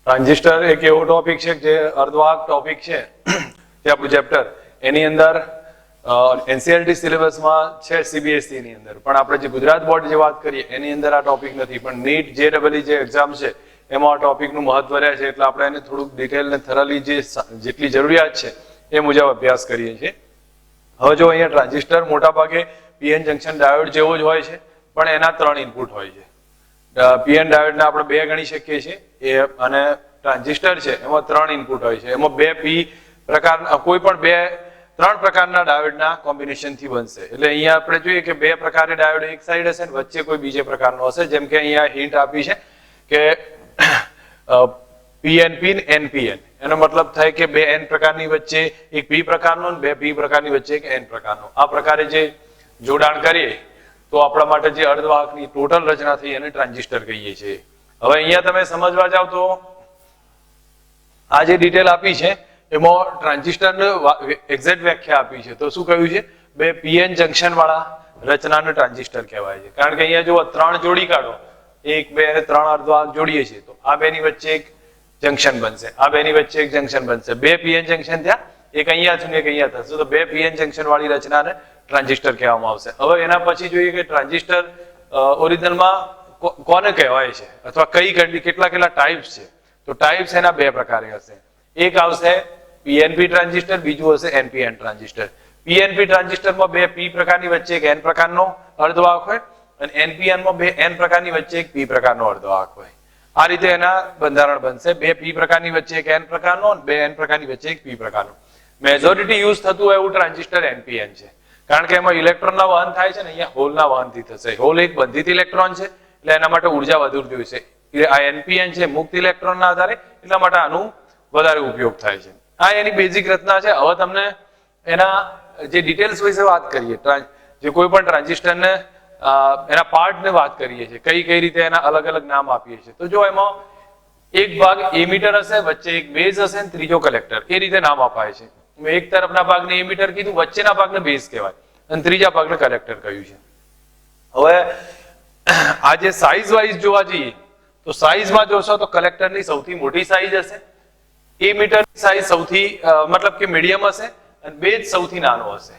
Transistor એક એવો topic છે જે અર્ધવાહક ટોપિક છે જે આપણું ચેપ્ટર એની અંદર એનસીઆરટી સિલેબસમાં છે સીબીએસઈ ની અંદર, પણ આપણે જે ગુજરાત બોર્ડ જે વાત કરીએ એની અંદર આ ટોપિક નથી, પણ નીટ જેડબલઈ જે એક્ઝામ છે એમાં આ ટોપિકનું મહત્વ રહે છે, એટલે આપણે એને થોડુંક ડિટેલ ને થરલી જેટલી જરૂરિયાત છે એ મુજબ અભ્યાસ કરીએ છીએ. હવે જો અહીંયા ટ્રાન્ઝિસ્ટર મોટા ભાગે પીએન જંકશન ડાયોડ જેવો જ હોય છે, પણ એના 3 ઇનપુટ હોય છે. પીએન ડાયોડને આપણે 2 ગણી શકીએ છીએ અને ટ્રાન્ઝિસ્ટર છે એમાં 3 ઇનપુટ હોય છે. એમાં 2 પી પ્રકારના કોઈ પણ 3 પ્રકારના ડાયોડના કોમ્બિનેશનથી બનશે. એટલે અહીંયા આપણે જોઈએ કે 2 પ્રકારે ડાયોડ એક સાઈડ હશે અને વચ્ચે કોઈ બીજે પ્રકારનો હશે. જેમ કે અહીંયા હિન્ટ આપી છે કે પીએનપી ને એનપીએન, એનો મતલબ થાય કે 2 એન પ્રકારની વચ્ચે એક પી પ્રકારનો અને 2 પી પ્રકારની વચ્ચે એક એન પ્રકારનો. આ પ્રકારે જે જોડાણ કરીએ તો આપણા માટે જે અર્ધવાહકની ટોટલ રચના થઈ એને ટ્રાન્ઝિસ્ટર કહીએ છીએ. હવે અહીંયા તમે સમજવા જાવ તો આ જે ડિટેલ આપી છે એમાં ટ્રાન્ઝિસ્ટરને એક્ઝેક્ટ વ્યાખ્યા આપી છે. તો શું કહ્યું છે? 2 પીએન જંકશન વાળા રચનાને ટ્રાન્ઝિસ્ટર કહેવાય છે. કારણ કે અહીંયા જો 3 જોડી કાઢો, 1 2 અને 3 અર્ધવાહક જોડીએ છીએ તો આ બેની વચ્ચે એક જંકશન બનશે, આ બેની વચ્ચે એક જંકશન બનશે. 2 પીએન જંકશન થયા, એક અહીંયા છે ને એક અહીંયા થશે, તો 2 પીએન જંકશન વાળી રચનાને ટ્રાન્ઝિસ્ટર કહેવામાં આવશે. હવે એના પછી જોઈએ કે ટ્રાન્ઝિસ્ટર ઓરિજિનલમાં કોને કહેવાય છે અથવા કેટલા ટાઈપ્સ છે. તો ટાઈપ્સ એના 2 પ્રકારે હશે. એક આવશે પીએનપી ટ્રાન્ઝિસ્ટર, બીજું હશે એનપીએન ટ્રાન્ઝિસ્ટર. પીએનપી ટ્રાન્ઝિસ્ટરમાં 2 પી પ્રકારની વચ્ચે એક એન પ્રકારનો અર્ધવાહક હોય અને એનપીએનમાં 2 એન પ્રકારની વચ્ચે એક પી પ્રકારનો અર્ધવાહક હોય. આ રીતે એના બંધારણ બનશે. 2 પી પ્રકારની વચ્ચે એક એન પ્રકારનો અને 2 એન પ્રકારની વચ્ચે એક પી પ્રકારનો. મેજોરિટી યુઝ થતું હોય એવું ટ્રાન્ઝિસ્ટર એનપીએન છે, કારણ કે એમાં ઇલેક્ટ્રોનના વહન થાય છે ને, અહીંયા હોલના વહનથી થશે. હોલ એક બંધિત ઇલેક્ટ્રોન છે એટલે એના માટે ઉર્જા વધુ જોઈશે. આ એનપીએન છે મુક્ત ઇલેક્ટ્રોનના આધારે, એટલા માટે આનું વધારે ઉપયોગ થાય છે. આ એની બેઝિક રચના છે. હવે તમને એના જે ડિટેલ્સ વિશે વાત કરીએ, જે કોઈ પણ ટ્રાન્ઝિસ્ટરને એના પાર્ટને વાત કરીએ છીએ, કઈ રીતે એના અલગ અલગ નામ આપીએ છીએ. તો જો એમાં એક ભાગ એમીટર હશે, વચ્ચે એક બેઝ હશે અને ત્રીજો કલેક્ટર, એ રીતે નામ અપાય છે. એક તરફના ભાગને એમીટર કીધું, વચ્ચેના ભાગને બેઝ કહેવાય અને ત્રીજા ભાગને કલેક્ટર કહ્યું છે. હવે આ જે સાઇઝ વાઇઝ જોવા જઈએ તો સાઇઝમાં જોશો તો કલેક્ટરની સૌથી મોટી સાઇઝ હશે, એમીટરની સાઇઝ સૌથી મતલબ કે મીડિયમ હશે અને બેઝ સૌથી નાનો હશે.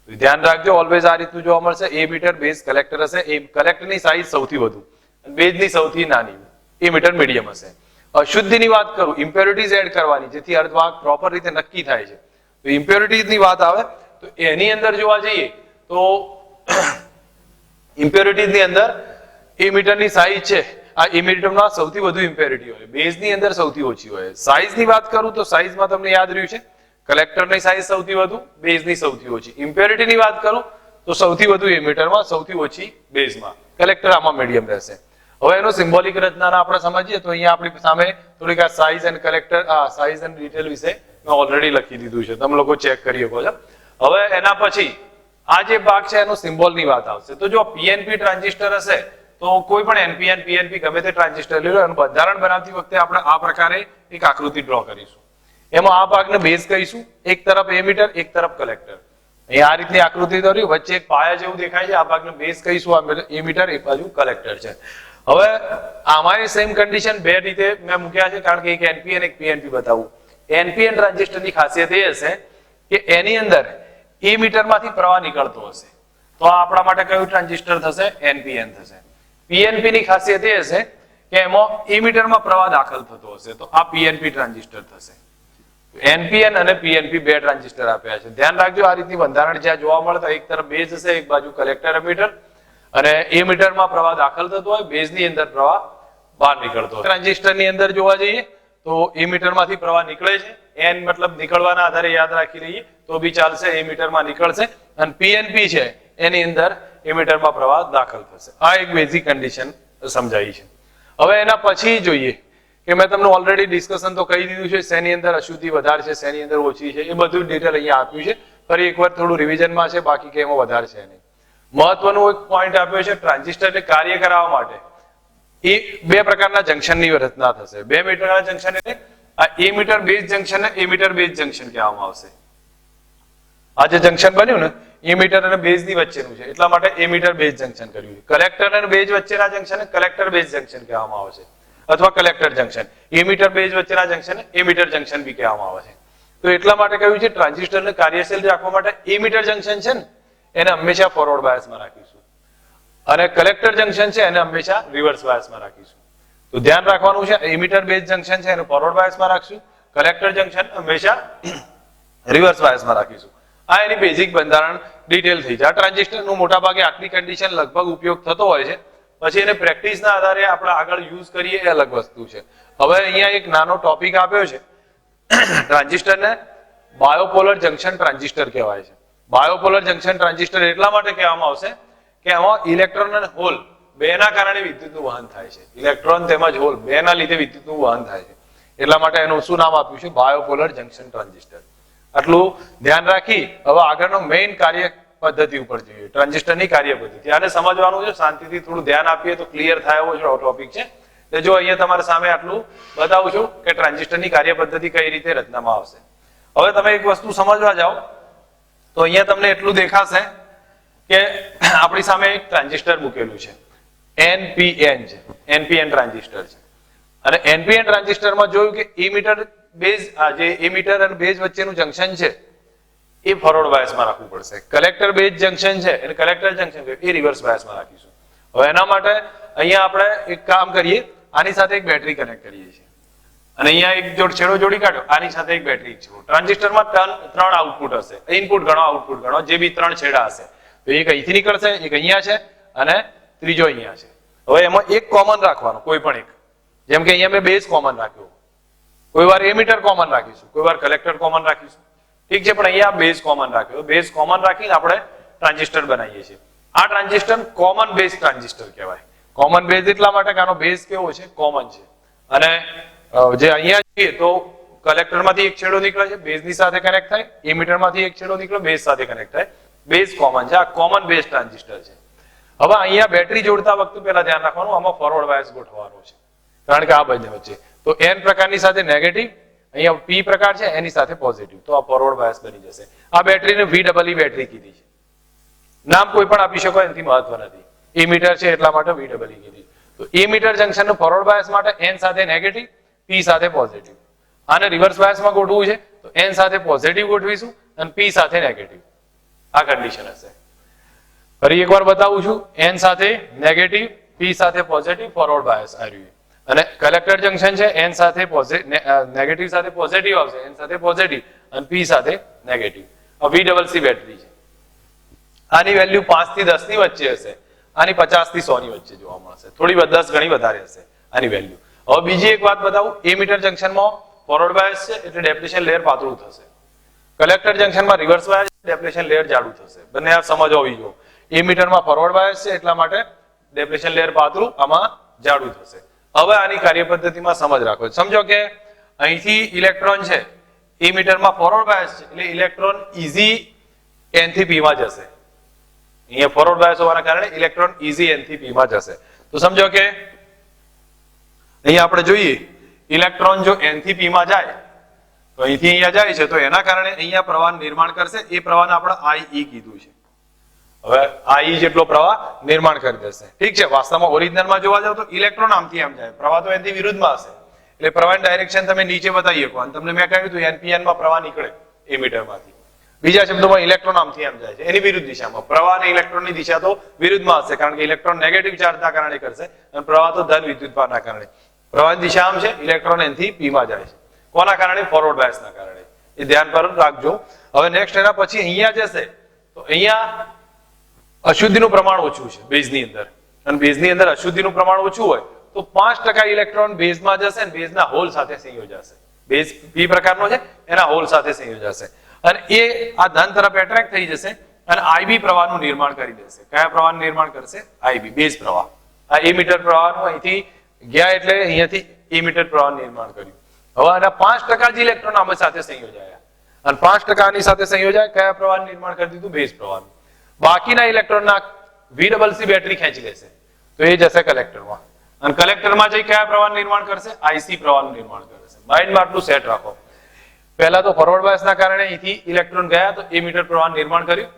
ધ્યાન રાખજો, ઓલવેઝ આ રીતનું જોવા મળશે. એમીટર, બેઝ, કલેક્ટર હશે. એ કલેક્ટરની સાઇઝ સૌથી વધુ અને બેઝની સૌથી નાની, એમીટર મીડિયમ હશે. અશુદ્ધિની વાત કરું, ઇમ્પ્યોરિટીઝ એડ કરવાની જેથી અર્ધવાહક પ્રોપર રીતે નક્કી થાય છે. તો ઇમ્પ્યોરિટીઝની વાત આવે તો એની અંદર જોવા જઈએ તો ઇમ્પ્યોરિટીઝની અંદર એમીટરની સાઇઝ છે, આ એમીટરમાં સૌથી વધુ ઇમ્પ્યોરિટી હોય, બેઝની અંદર સૌથી ઓછી હોય. સાઇઝની વાત કરું તો સાઇઝમાં તમને યાદ રહ્યું છે કલેક્ટરની સાઇઝ સૌથી વધુ, બેઝની સૌથી ઓછી. ઇમ્પ્યોરિટીની વાત કરું તો સૌથી વધુ એમીટરમાં, સૌથી ઓછી બેઝમાં, કલેક્ટર આમાં મીડિયમ રહેશે. હવે એનો સિમ્બોલિક રચનાને આપણે સમજીએ તો અહીંયા આપણી સામે થોડીક આ સાઇઝ અને કલેક્ટર, સાઇઝ અને ડિટેલ વિશે મેં ઓલરેડી લખી દીધું છે, તમે લોકો ચેક કરી શકો છો. હવે એના પછી આ જે ભાગ છે એનો સિમ્બોલની વાત આવશે. તો જો પીએનપી ટ્રાન્ઝિસ્ટર હશે તો કોઈ પણ એનપીએન, પીએનપી ગમે તે ટ્રાન્ઝિસ્ટર લઈ લો, એનું બંધારણ બનાવતી વખતે આપણે આ પ્રકારે એક આકૃતિ ડ્રો કરીશું. એમાં આ ભાગને બેઝ કહીશું, એક તરફ એમીટર, એક તરફ કલેક્ટર. અહીંયા આ રીતની આકૃતિ દોરી, વચ્ચે એક પાયા જેવું દેખાય છે, આ ભાગને બેઝ કહીશું, આ એમીટર, એક બાજુ કલેક્ટર છે. હવે આમાંય સેમ કન્ડિશન 2 રીતે મેં મૂક્યા છે, કારણ કે એક એનપીએન એક પીએનપી બતાવું. એનપીએન ટ્રાન્ઝિસ્ટરની ખાસિયત એ હશે કે એની અંદર એમીટરમાંથી પ્રવાહ નીકળતો હશે, તો આ આપણા માટે કયું ટ્રાન્ઝિસ્ટર થશે? એનપીએન થશે. પીએનપી ની ખાસિયત એ હશે કે એમાં એમીટરમાં પ્રવાહ દાખલ થતો હશે, તો આ પીએનપી ટ્રાન્ઝિસ્ટર થશે. એનપીએન અને પીએનપી 2 ટ્રાન્ઝિસ્ટર આપ્યા છે. ધ્યાન રાખજો, આ રીતની બંધારણ જ્યાં જોવા મળતા એક તરફ બેઝ હશે, એક બાજુ કલેક્ટર એમીટર, અને એમીટરમાં પ્રવાહ દાખલ થતો હોય, બેઝની અંદર પ્રવાહ બહાર નીકળતો હોય. ટ્રાન્ઝિસ્ટરની અંદર જોવા જઈએ તો એમીટરમાંથી પ્રવાહ નીકળે છે. એન મતલબ નીકળવાના આધારે યાદ રાખી લઈએ તો બી ચાલશે, એમીટરમાં નીકળશે. અને પીએનપી છે એની અંદર એમીટરમાં પ્રવાહ દાખલ થશે. આ એક બેઝિક કન્ડિશન સમજાવી છે. હવે એના પછી જોઈએ કે મેં તમને ઓલરેડી ડિસ્કશન તો કહી દીધું છે, શેની અંદર અશુદ્ધિ વધારે છે, શેની અંદર ઓછી છે, એ બધું ડિટેલ અહીંયા આપ્યું છે. ફરી એકવાર થોડું રિવિઝનમાં છે, બાકી કે એમાં વધારે છે નહીં. મહત્વનું એક પોઈન્ટ આપ્યો છે, ટ્રાન્ઝિસ્ટરને કાર્ય કરાવવા માટે એ 2 પ્રકારના જંકશનની રચના થશે. 2 મીટરના જંકશન એટલે આ એમીટર બેઝ જંકશન ને એમીટર બેઝ જંકશન કહેવામાં આવશે. આ જે જંકશન બન્યું ને એમીટર અને બેઝ ની વચ્ચેનું છે, એટલા માટે એમીટર બેઝ જંકશન કર્યું છે. કલેક્ટર અને બેઝ વચ્ચેના જંકશન કલેક્ટર બેઝ જંકશન કહેવામાં આવે છે. અથવા કલેક્ટર જંકશન. એમિટર બેઝ વચ્ચેના જંકશન એમિટર જંકશન બી કહેવામાં આવે છે. તો એટલા માટે કહ્યું છે ટ્રાન્ઝિસ્ટરને કાર્યશીલ રાખવા માટે એમિટર જંકશન છે ને એને હંમેશા ફોરવર્ડ બાયસમાં રાખીશું અને કલેક્ટર જંકશન છે એને હંમેશા રિવર્સ બાયસમાં રાખીશું. તો ધ્યાન રાખવાનું છે એમિટર બેઝ જંકશન છે એને ફોરવર્ડ બાયસમાં રાખશું, કલેક્ટર જંકશન હંમેશા રિવર્સ બાયસમાં રાખીશું. આ એની બેઝિક બંધારણ ડિટેલ થઈ જાય. ટ્રાન્ઝિસ્ટરનું મોટા ભાગે આટલી કન્ડિશન લગભગ ઉપયોગ થતો હોય છે, પછી એને પ્રેક્ટિસના આધારે આપણે આગળ યુઝ કરીએ એ અલગ વસ્તુ છે. હવે અહીંયા એક નાનો ટોપિક આપ્યો છે, ટ્રાન્ઝિસ્ટરને બાયોપોલર જંકશન ટ્રાન્ઝિસ્ટર કહેવાય છે. બાયોપોલર જંકશન ટ્રાન્ઝિસ્ટર એટલા માટે કહેવામાં આવશે કે આમાં ઇલેક્ટ્રોન અને હોલ બેના કારણે વિદ્યુતનું વહન થાય છે. ઇલેક્ટ્રોન તેમજ હોલ બેના લીધે વિદ્યુતનું વહન થાય છે, એટલા માટે એનું શું નામ આપ્યું છે? બાયોપોલર જંકશન ટ્રાન્ઝિસ્ટર. આટલું ધ્યાન રાખી હવે આગળનો મેઇન કાર્ય પદ્ધતિ ઉપર જોઈએ, ટ્રાન્ઝિસ્ટરની કાર્ય પદ્ધતિ. આને સમજવાનું છે, શાંતિથી થોડું ધ્યાન આપીએ તો ક્લિયર થાય એવો ટોપિક છે. એટલે જો અહીંયા તમારા સામે આટલું બતાવું છું કે ટ્રાન્ઝિસ્ટરની કાર્ય પદ્ધતિ કઈ રીતે રચનામાં આવશે. હવે તમે એક વસ્તુ સમજવા જાઓ તો અહીંયા તમને એટલું દેખાશે કે આપણી સામે એક ટ્રાન્ઝિસ્ટર મૂકેલું છે, NPN છે, NPN ટ્રાન્ઝિસ્ટર છે. અને NPN ટ્રાન્ઝિસ્ટરમાં જોયું કે એમિટર બેઝ જે એમિટર અને બેઝ વચ્ચેનું જંકશન છે એ ફોરવર્ડ બાયસમાં રાખવું પડશે. કલેક્ટર બેઝ જંકશન છે અને કલેક્ટર જંકશન છે એ રિવર્સ બાયસમાં રાખીશું. હવે એના માટે અહીંયા આપણે એક કામ કરીએ, આની સાથે એક બેટરી કનેક્ટ કરીએ છીએ અને અહીંયા એક છેડો જોડી કાઢ્યો, આની સાથે એક બેટરી છે. ટ્રાન્ઝિસ્ટરમાં ત્રણ આઉટપુટ હશે, ઇનપુટ ગણો આઉટપુટ ગણો, જે બી ત્રણ છેડા હશે તો એક અહીંથી નીકળશે, એક અહીંયા છે અને ત્રીજો અહીંયા છે. હવે એમાં એક કોમન રાખવાનું, કોઈ પણ એક. જેમ કે અહીંયા મેં બેઝ કોમન રાખ્યો, કોઈ વાર એમિટર કોમન રાખીશું, કોઈ વાર કલેક્ટર કોમન રાખીશું, ઠીક છે. પણ અહીંયા બેઝ કોમન રાખ્યો, બેઝ કોમન રાખીને આપણે ટ્રાન્ઝિસ્ટર બનાવીએ છીએ. આ ટ્રાન્ઝિસ્ટર કોમન બેઝ ટ્રાન્ઝિસ્ટર કહેવાય. કોમન બેઝ એટલા માટે કે આનો બેઝ કેવો છે? કોમન છે. અને જે અહીંયા જોઈએ તો કલેક્ટરમાંથી એક છેડો નીકળે છે, બેઝની સાથે કનેક્ટ થાય, એમિટરમાંથી એક છેડો નીકળે, બેઝ સાથે કનેક્ટ થાય, બેઝ કોમન છે. આ કોમન બેઝ ટ્રાન્ઝિસ્ટર છે. હવે અહીંયા બેટરી જોડતા વખતે પહેલા ધ્યાન રાખવાનું, આમાં ફોરવર્ડ બાયસ ગોઠવવાનો છે, કારણ કે આ બંને વચ્ચે તો N પ્રકારની સાથે નેગેટિવ, અહીંયા P પ્રકાર છે એની સાથે પોઝિટિવ, તો આ ફોરવર્ડ બાયસ બની જશે. આ બેટરીને VEE બેટરી કીધી છે. નામ કોઈ પણ આપી શકો, એનાથી મહત્વ નથી. એમીટર છે એટલા માટે VEE કીધી. તો એમીટર જંકશન નું ફોરવર્ડ બાયસ માટે N સાથે નેગેટિવ, P સાથે પોઝિટિવ. આને રિવર્સ બાયસમાં ગોઠવવું છે તો N સાથે પોઝિટિવ ગોઠવીશું અને P સાથે નેગેટિવ. આ કન્ડિશન હશે. ફરી એકવાર બતાવું છું, N સાથે નેગેટિવ, P સાથે પોઝિટિવ, ફોરવર્ડ બાયસ આ રહ્યું. અને કલેક્ટર જંકશન છે, N સાથે નેગેટિવ સાથે પોઝિટિવ આવશે, N સાથે પોઝિટિવ અને P સાથે નેગેટિવ. આ VEE બેટરી છે. આની વેલ્યુ 5 થી 10 ની વચ્ચે હશે, આની 50 થી 100 ની વચ્ચે જોવા મળશે, થોડી 10 ગણી વધારે હશે આની વેલ્યુ. હવે બીજી એક વાત બતાવું, એમીટર જંકશનમાં ફોરવર્ડ બાયસ છે એટલે ડેપ્લેશન લેયર પાતળું થશે, કલેક્ટર જંકશનમાં રિવર્સ બાયસ ડેપ્લેશન લેયર જાડું થશે. બંને આ સમજ હોવી જોઈએ. એમીટરમાં ફોરવર્ડ બાયસ છે એટલા માટે ડેપ્લેશન લેયર પાતળું, આમાં જાડું થશે. હવે આની કાર્યપદ્ધતિમાં સમજ રાખો. સમજો કે અહીંથી ઇલેક્ટ્રોન છે, એમીટરમાં ફોરવર્ડ બાયસ છે એટલે ઇલેક્ટ્રોન ઈઝી N થી P માં જશે. અહીંયા ફોરવર્ડ બાયસ હોવાના કારણે ઇલેક્ટ્રોન ઈઝી N થી P માં જશે. તો સમજો કે અહીંયા આપણે જોઈએ ઇલેક્ટ્રોન જો N થી P માં જાય તો અહીંથી અહીંયા જાય છે તો એના કારણે અહીંયા પ્રવાહ નિર્માણ કરશે. એ પ્રવાહને આપણે IE કીધું છે. હવે IE જેટલો પ્રવાહ નિર્માણ કરી દેશે, ઠીક છે. વાસ્તવમાં ઓરિજિનલમાં જોવા જાવ તો ઇલેક્ટ્રોન આમથી આમ જાય, પ્રવાહ તો એનાથી વિરુદ્ધમાં હશે એટલે પ્રવાહની ડાયરેક્શન તમે નીચે બતાવી શકો. અને તમને મેં કહ્યું હતું NPN માં પ્રવાહ નીકળે એમીટરમાંથી. બીજા શબ્દોમાં ઇલેક્ટ્રોન આમથી આમ જાય છે, એની વિરુદ્ધ દિશામાં. પ્રવાહ અને ઇલેક્ટ્રોનની દિશા તો વિરુદ્ધમાં હશે કારણ કે ઇલેક્ટ્રોન નેગેટિવ ચાર્જના કારણે કરશે અને પ્રવાહ તો ધન વિદ્યુતભારના કારણે. પ્રવાહની દિશા આમ છે, ઇલેક્ટ્રોન એનથી P માં જાય છે. કોના કારણે? ફોરવર્ડ બાયસના કારણે. એ ધ્યાન પર રાખજો. હવે નેક્સ્ટ એના પછી અહીંયા જશે તો અહીંયા અશુદ્ધિનું પ્રમાણ ઓછું છે બેઝની અંદર, અને બેઝની અંદર અશુદ્ધિનું પ્રમાણ ઓછું હોય તો 5% ઇલેક્ટ્રોન બેઝમાં જશે અને બેઝના હોલ સાથે સંયોજાશે. બેઝ P પ્રકારનો છે એના હોલ સાથે સંયોજાશે અને એ આ ધન તરફ એટ્રેક્ટ થઈ જશે અને IB પ્રવાહનું નિર્માણ કરી દેશે. કયા પ્રવાહનું નિર્માણ કરશે? IB, બેઝ પ્રવાહ. આ એમીટર પ્રવાહનું અહીંથી ગયા એટલે અહીંયાથી એમીટર પ્રવાહનું નિર્માણ કર્યું. હવે આના 5% જ ઇલેક્ટ્રોન આમાં સાથે સંયોજાયા અને 5% આની સાથે સંયોજાય કયા પ્રવાહનું નિર્માણ કરી દીધું? બેઝ પ્રવાહનું. બાકીના ઇલેક્ટ્રોનના VEE બેટરી ખેંચી લેશે તો એ જશે કલેક્ટરમાં અને કલેક્ટરમાં જઈ કયા પ્રવાહનું નિર્માણ કરશે? IC પ્રવાહનું નિર્માણ કરશે. માઇન્ડમાં આટલું સેટ રાખો. પહેલા તો ફોરવર્ડ બાયસના કારણે અહીંથી ઇલેક્ટ્રોન ગયા તો એમીટર પ્રવાહનું નિર્માણ કર્યું.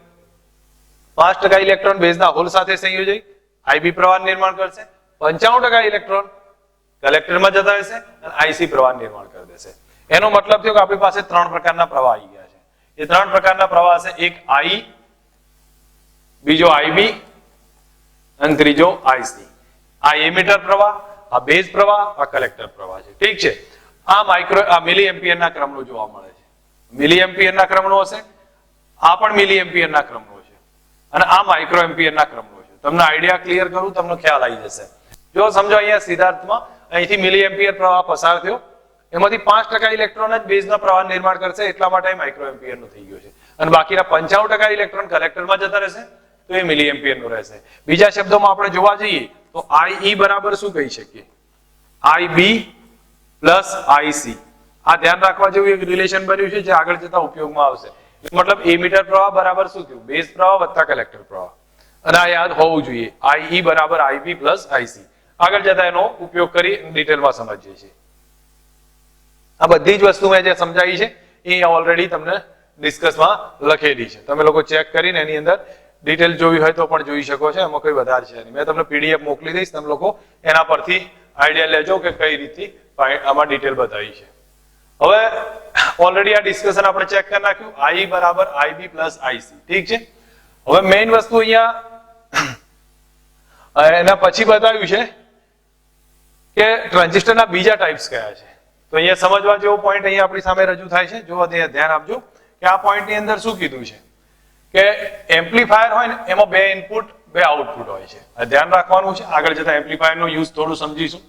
5% ઇલેક્ટ્રોન બેઝના હોલ સાથે સંયોજાઈ IB પ્રવાહનું નિર્માણ કરશે. 95% ઇલેક્ટ્રોન કલેક્ટરમાં જતા રહેશે અને આઈસી પ્રવાહ નિર્માણ કરી દેશે. એનો મતલબ થયો કે આપણી પાસે 3 પ્રકારના પ્રવાહ આવી ગયા છે. એ 3 પ્રકારના પ્રવાહ છે, એક આઈ, બીજો આઈબી અને ત્રીજો આઈસી. આ એમીટર પ્રવાહ, આ બેઝ પ્રવાહ, આ કલેક્ટર પ્રવાહ છે. ઠીક છે. આ મિલી એમ્પિયરના ક્રમનો જોવા મળે છે. મિલી એમ્પિયરના ક્રમનો હશે, આ પણ મિલી એમ્પિયરના ક્રમનો છે અને આ માઇક્રો એમ્પિયરના ક્રમનો છે. તમને આઈડિયા ક્લિયર કરું, તમને ખ્યાલ આવી જશે. જો સમજો અહીંયા સિદ્ધાર્થમાં અહીંથી મિલી એમ્પિયર પ્રવાહ પસાર થયો, એમાંથી 5% ઇલેક્ટ્રોન જ બેઝના પ્રવાહ નિર્માણ કરશે, એટલા માટે માઇક્રો એમ્પિયરનો થઈ ગયો છે. અને બાકીના 95% ઇલેક્ટ્રોન કલેક્ટરમાં જતા રહેશે, તો એ મિલી એમ્પિયરનો રહેશે. બીજા શબ્દોમાં આપણે જોવા જઈએ તો આઈ બરાબર શું કહી શકીએ? IB plus IC. આ ધ્યાન રાખવા જેવું એક રિલેશન બન્યું છે જે આગળ જતા ઉપયોગમાં આવશે. મતલબ એમીટર પ્રવાહ બરાબર શું થયું? બેઝ પ્રવાહ વત્તા કલેક્ટર પ્રવાહ. અને આ યાદ હોવું જોઈએ, આઈ બરાબર આઈબી પ્લસ આઈસી. આગળ જતા એનો ઉપયોગ કરી ડિટેલમાં સમજીએ છીએ. આ બધી જ વસ્તુ મેં જે સમજાવી છે એ ઓલરેડી તમને ડિસ્કસમાં લખેલી છે. તમે લોકો ચેક કરીને એની અંદર ડિટેલ જોવી હોય તો પણ જોઈ શકો છો, એમાં કોઈ વધારે છે નહીં. મેં તમને પીડીએફ મોકલી દઈશ, તમે લોકો એના પરથી આઈડિયા લેજો કે કઈ રીતથી આમાં ડિટેલ બતાવી છે. હવે ઓલરેડી આ ડિસ્કશન આપણે ચેક કરી નાખ્યું, આઈ બરાબર આઈબી પ્લસ આઈસી. ઠીક છે. હવે મેઇન વસ્તુ અહીંયા એના પછી બતાવ્યું છે કે ટ્રાન્ઝિસ્ટરના બીજા ટાઈપ્સ કયા છે. તો અહીંયા સમજવા જેવો પોઈન્ટ અહીંયા આપણી સામે રજૂ થાય છે. જો ધ્યાન આપજો કે આ પોઈન્ટની અંદર શું કીધું છે કે એમ્પ્લીફાયર હોય ને એમાં 2 ઇનપુટ 2 આઉટપુટ હોય છે. આ ધ્યાન રાખવાનું છે. આગળ જતા એમ્પ્લીફાયરનો યુઝ થોડું સમજીશું.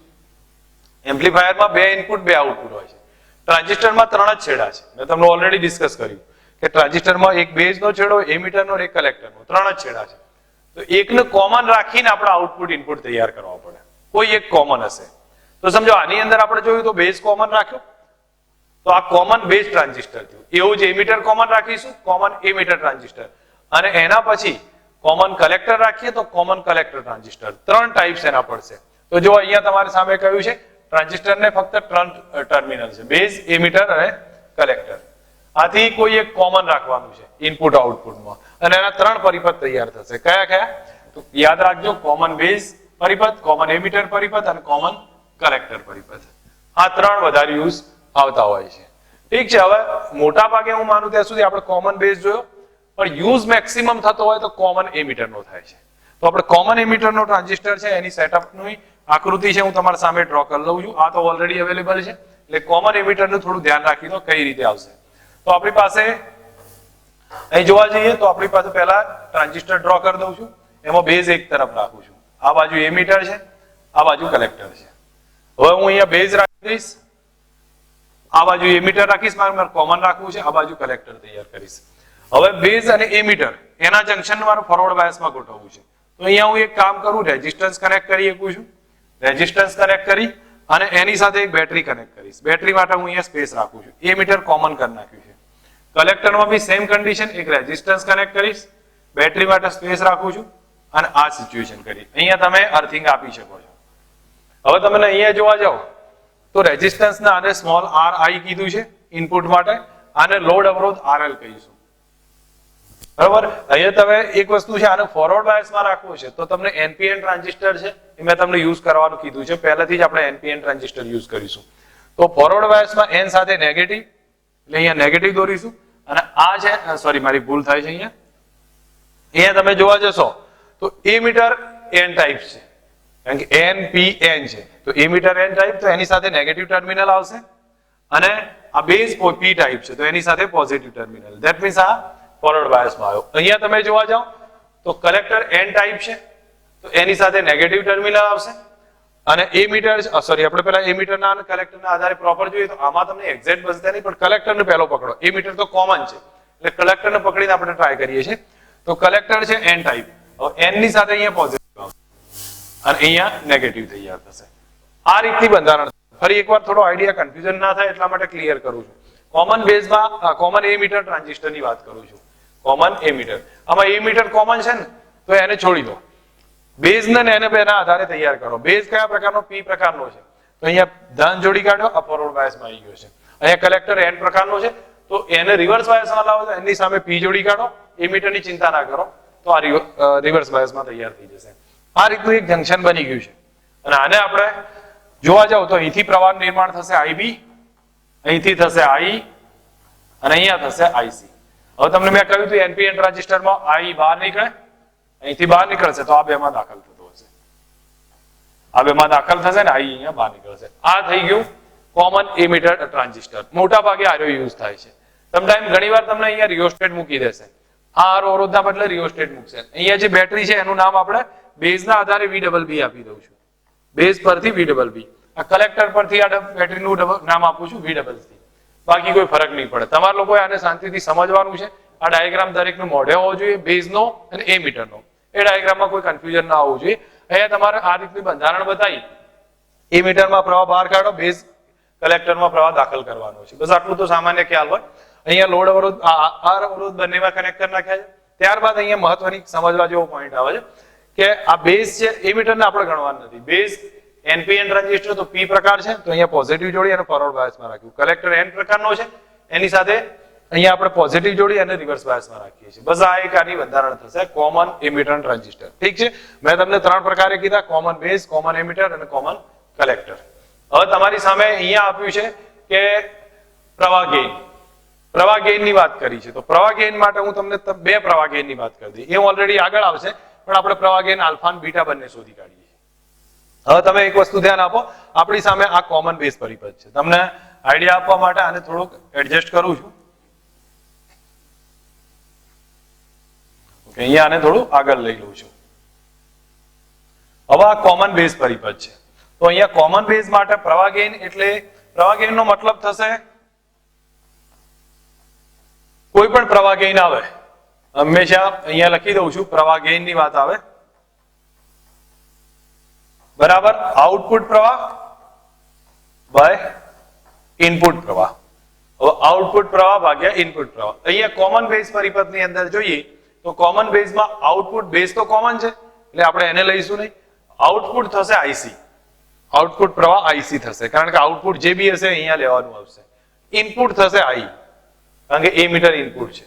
એમ્પ્લીફાયરમાં 2 ઇનપુટ 2 આઉટપુટ હોય છે. ટ્રાન્ઝિસ્ટરમાં 3 જ છેડા છે. મેં તમને ઓલરેડી ડિસ્કસ કર્યું કે ટ્રાન્ઝિસ્ટરમાં એક બેઝનો છેડો, એમીટરનો અને એક કલેક્ટરનો, 3 જ છેડા છે. તો એકને કોમન રાખીને આપણે આઉટપુટ ઇનપુટ તૈયાર કરવા પડે. કોઈ એક કોમન હશે. તો સમજો આની અંદર આપણે જોયું તો બેઝ કોમન રાખ્યો, તો આ કોમન બેઝ ટ્રાન્ઝિસ્ટર થયું. એવું જ એમીટર કોમન રાખીશું, કોમન એમીટર ટ્રાન્ઝિસ્ટર. અને એના પછી કોમન કલેક્ટર રાખીએ તો કોમન કલેક્ટર ટ્રાન્ઝિસ્ટર. 3 ટાઈપ્સ એના પડશે. તો જો અહીંયા તમારી સામે કહ્યું છે ટ્રાન્ઝિસ્ટરને ફક્ત 3 ટર્મિનલ છે, બેઝ, એમીટર અને કલેક્ટર. આથી કોઈ એક કોમન રાખવાનું છે ઇનપુટ આઉટપુટમાં અને એના 3 પરિપથ તૈયાર થશે. કયા કયા? તો યાદ રાખજો, કોમન બેઝ પરિપથ, કોમન એમીટર પરિપથ અને કોમન કલેક્ટર પરિપથ. આ 3 વધારે યુઝ આવતા હોય છે. ઠીક છે. હવે મોટા ભાગે હું માનું ત્યાં સુધી આપણે કોમન બેઝ જોયો, પણ યુઝ મેક્સિમમ થતો હોય તો કોમન એમીટરનો થાય છે. તો આપણે કોમન એમીટરનો ટ્રાન્ઝિસ્ટર છે એની સેટઅપની આકૃતિ છે હું તમારા સામે ડ્રો કરી લઉં છું. આ તો ઓલરેડી અવેલેબલ છે, એટલે કોમન એમીટરનું થોડું ધ્યાન રાખી દો કઈ રીતે આવશે. તો આપણી પાસે અહીં જોવા જઈએ તો આપણી પાસે પહેલા ટ્રાન્ઝિસ્ટર ડ્રો કરી દઉં છું. એમાં બેઝ એક તરફ રાખું છું. આ બાજુ એમીટર છે, આ બાજુ કલેક્ટર છે. હવે હું અહીંયા બેઝ રાખી દઈશ, આ બાજુ એમીટર રાખીશ, મારે કોમન રાખવું છે, આ બાજુ કલેક્ટર તૈયાર કરીશ. હવે બેઝ અને એમીટર એના જંકશન મારે ફોરવર્ડ બાયસમાં ગોઠવવું છે. તો અહીંયા હું એક કામ કરું, રેઝિસ્ટન્સ કનેક્ટ કરી શકું છું. રેઝિસ્ટન્સ કનેક્ટ કરી અને એની સાથે એક બેટરી કનેક્ટ કરીશ. બેટરી માટે હું અહીંયા સ્પેસ રાખું છું. એમીટર કોમન કરી નાખ્યું છે. કલેક્ટરમાં બી સેમ કન્ડિશન, એક રેઝિસ્ટન્સ કનેક્ટ કરીશ, બેટરી માટે સ્પેસ રાખું છું અને આ સિચ્યુએશન કરી અહીંયા તમે અર્થિંગ આપી શકો છો. હવે તમે અહીંયા જોવા જાઓ તો રેઝિસ્ટન્સના આને સ્મોલ આર આઈ કીધું છે ઇનપુટ માટે, આને લોડ અવરોધ આરએલ કહીશું. બરાબર. અહીંયા તમે એક વસ્તુ છે, આને ફોરવર્ડ બાયસમાં રાખવું છે તો તમને એનપીએન ટ્રાન્ઝિસ્ટર છે એ મેં તમને યુઝ કરવાનું કીધું છે. પહેલાથી જ આપણે એનપીએન ટ્રાન્ઝિસ્ટર યુઝ કરીશું. તો ફોરવર્ડ બાયસમાં એન સાથે નેગેટિવ, એટલે અહીંયા નેગેટિવ દોરીશું. અને આ છે, સોરી મારી ભૂલ થાય છે, અહીંયા તમે જોવા જશો તો એમીટર એન ટાઈપ છે, કારણ કે એન પી એન છે. તો એમીટર એન ટાઈપ, તો એની સાથે નેગેટિવ ટર્મિનલ આવશે. અને આ બેઝ પી ટાઈપ છે તો એની સાથે પોઝિટિવ ટર્મિનલ. ધેટ મીન્સ આ ફોરવર્ડ બાયસમાં આવ્યો. અહીંયા તમે જોવા જાઓ તો કલેક્ટર એન ટાઈપ છે તો એની સાથે નેગેટિવ ટર્મિનલ આવશે. અને એમીટર, સોરી આપણે પેલા એમીટરના અને કલેક્ટરના આધારે પ્રોપર જોઈએ તો આમાં તમને એક્ઝેક્ટ બનશે નહીં, પણ કલેક્ટરને પહેલો પકડો. એમીટર તો કોમન છે એટલે કલેક્ટરને પકડીને આપણે ટ્રાય કરીએ છીએ. તો કલેક્ટર છે એન ટાઈપ, એન ની સાથે અહીંયા પોઝિટિવ આવશે અને અહીંયા નેગેટિવ તૈયાર થશે. આ રીતની બંધારણ. ફરી એકવાર થોડો આઈડિયા કન્ફ્યુઝન ના થાય એટલા માટે ક્લિયર કરું છું. કોમન બેઝમાં કોમન એમીટર ટ્રાન્ઝિસ્ટરની વાત કરું છું. કોમન એમીટર, આમાં એમીટર કોમન છે ને તો એને છોડી દો. બેઝ ને એને બેના આધારે તૈયાર કરો. બેઝ કયા પ્રકારનો? પી પ્રકારનો છે તો અહીંયા ધન જોડી કાઢો, આ ફોરવર્ડ બાયસમાં આવી ગયો છે. અહીંયા કલેક્ટર એન પ્રકારનો છે તો એને રિવર્સ બાયસમાં લાવો તો એની સામે પી જોડી કાઢો. એમીટરની ચિંતા ના કરો તો આ રિવર્સ બાયસમાં તૈયાર થઈ જશે. આ રીતનું એક જંકશન બની ગયું છે અને આને આપણે જોવા જાવ તો અહીંથી પ્રવાહનું નિર્માણ થશે આઈબી, અહીંથી થશે આઈ અને અહીંયા થશે આઈસી. હવે તમને મેં કહ્યું હતું એનપીએન ટ્રાન્ઝિસ્ટરમાં આઈ બહાર નીકળે, અહીંથી બહાર નીકળશે તો આ બેમાં દાખલ થતો હશે, આ બેમાં દાખલ થશે ને આઈ અહીંયા બહાર નીકળશે. આ થઈ ગયું કોમન એમિટર ટ્રાન્ઝિસ્ટર. મોટા ભાગે આનો યુઝ થાય છે. સમટાઈમ ઘણીવાર તમને અહીંયા રિયોસ્ટેટ મૂકી દેશે, આ અવરોધના બદલે રિયોસ્ટેટ મૂકશે. અહીંયા જે બેટરી છે એનું નામ આપણે બેઝના આધારે VBB આપી દઉં છું, બેઝ પરથી VBB. આ કલેક્ટર પરથી આ બેટરીનું નામ આપું છું VCC. બાકી કોઈ ફરક નહીં પડે. તમારે લોકોએ આને શાંતિથી સમજવાનું છે. આ ડાયાગ્રામ દરેકનું મોઢે હોવો જોઈએ, બેઝનો અને એમીટરનો. એ ડાયાગ્રામમાં કોઈ કન્ફ્યુઝન ના આવવું જોઈએ. અહીંયા તમારે આ રીતની બંધારણ બતાવી, એમીટરમાં પ્રવાહ બહાર કાઢો, બેઝ કલેક્ટરમાં પ્રવાહ દાખલ કરવાનો છે. બસ આટલું તો સામાન્ય ખ્યાલ હોય. અહીંયા લોડ અવરોધ, આર અવરોધ બંનેમાં કનેક્ટર નાખ્યા છે. ત્યારબાદ અહીંયા મહત્વની સમજવા જેવો પોઈન્ટ આવે છે કે આ બેઝ છે, એમીટરને આપણે ગણવાનું નથી. બેઝ એનપીએન ટ્રાન્ઝિસ્ટર તો પી પ્રકાર છે, તો અહીંયા પોઝિટિવ જોડી અને ફોરવર્ડ બાયસમાં રાખ્યું. કલેક્ટર એન પ્રકારનો છે, એની સાથે અહીંયા આપણે પોઝિટિવ જોડી અને રિવર્સ બાયસમાં રાખીએ છીએ. બસ આ એક આની બંધારણ થશે કોમન એમીટર ટ્રાન્ઝિસ્ટર. ઠીક છે, મેં તમને 3 પ્રકારે કીધા, કોમન બેઝ, કોમન એમીટર અને કોમન કલેક્ટર. હવે તમારી સામે અહીંયા આપ્યું છે કે પ્રવાહ ગેઇન. પ્રવાહ ગેઇન ની વાત કરી છે, તો પ્રવાહ ગેઇન માટે હું તમને 2 પ્રવાહ ગેઇન ની વાત કરી દી. એ ઓલરેડી આગળ આવશે, પણ આપણે પ્રવાહ ગેઇન આલ્ફા અને બીટા બંને શોધી કાઢીએ. હવે તમે એક વસ્તુ ધ્યાન આપો, આપણી સામે આ કોમન બેઝ પરિપથ છે. તમને આઈડિયા આપવા માટે આને થોડુંક એડજસ્ટ કરું છું. ઓકે, અહીંયા આને થોડું આગળ લઈ લઉં છું. હવે આ કોમન બેઝ પરિપથ છે, તો અહીંયા કોમન બેઝ માટે પ્રવાહ ગેઇન એટલે પ્રવાહ ગેઇન નો મતલબ થશે કોઈ પણ પ્રવાહ ગેઇન આવે, હંમેશા અહીંયા લખી દઉં છું, પ્રવાહ ગેઇન ની વાત આવે બરાબર આઉટપુટ પ્રવાહ બાય ઇનપુટ પ્રવાહ. હવે આઉટપુટ પ્રવાહ ભાગ્યા ઇનપુટ પ્રવાહ. અહીંયા કોમન બેઝ પરિપથ ની અંદર જોઈએ તો કોમન બેઝમાં આઉટપુટ, બેઝ તો કોમન છે એટલે આપણે એને લઈશું નહીં. આઉટપુટ થશે આઈસી, આઉટપુટ પ્રવાહ આઈસી થશે, કારણ કે આઉટપુટ જે બી હશે અહીંયા લેવાનું આવશે. ઇનપુટ થશે આઈ, કારણ કે એમીટર ઇનપુટ છે,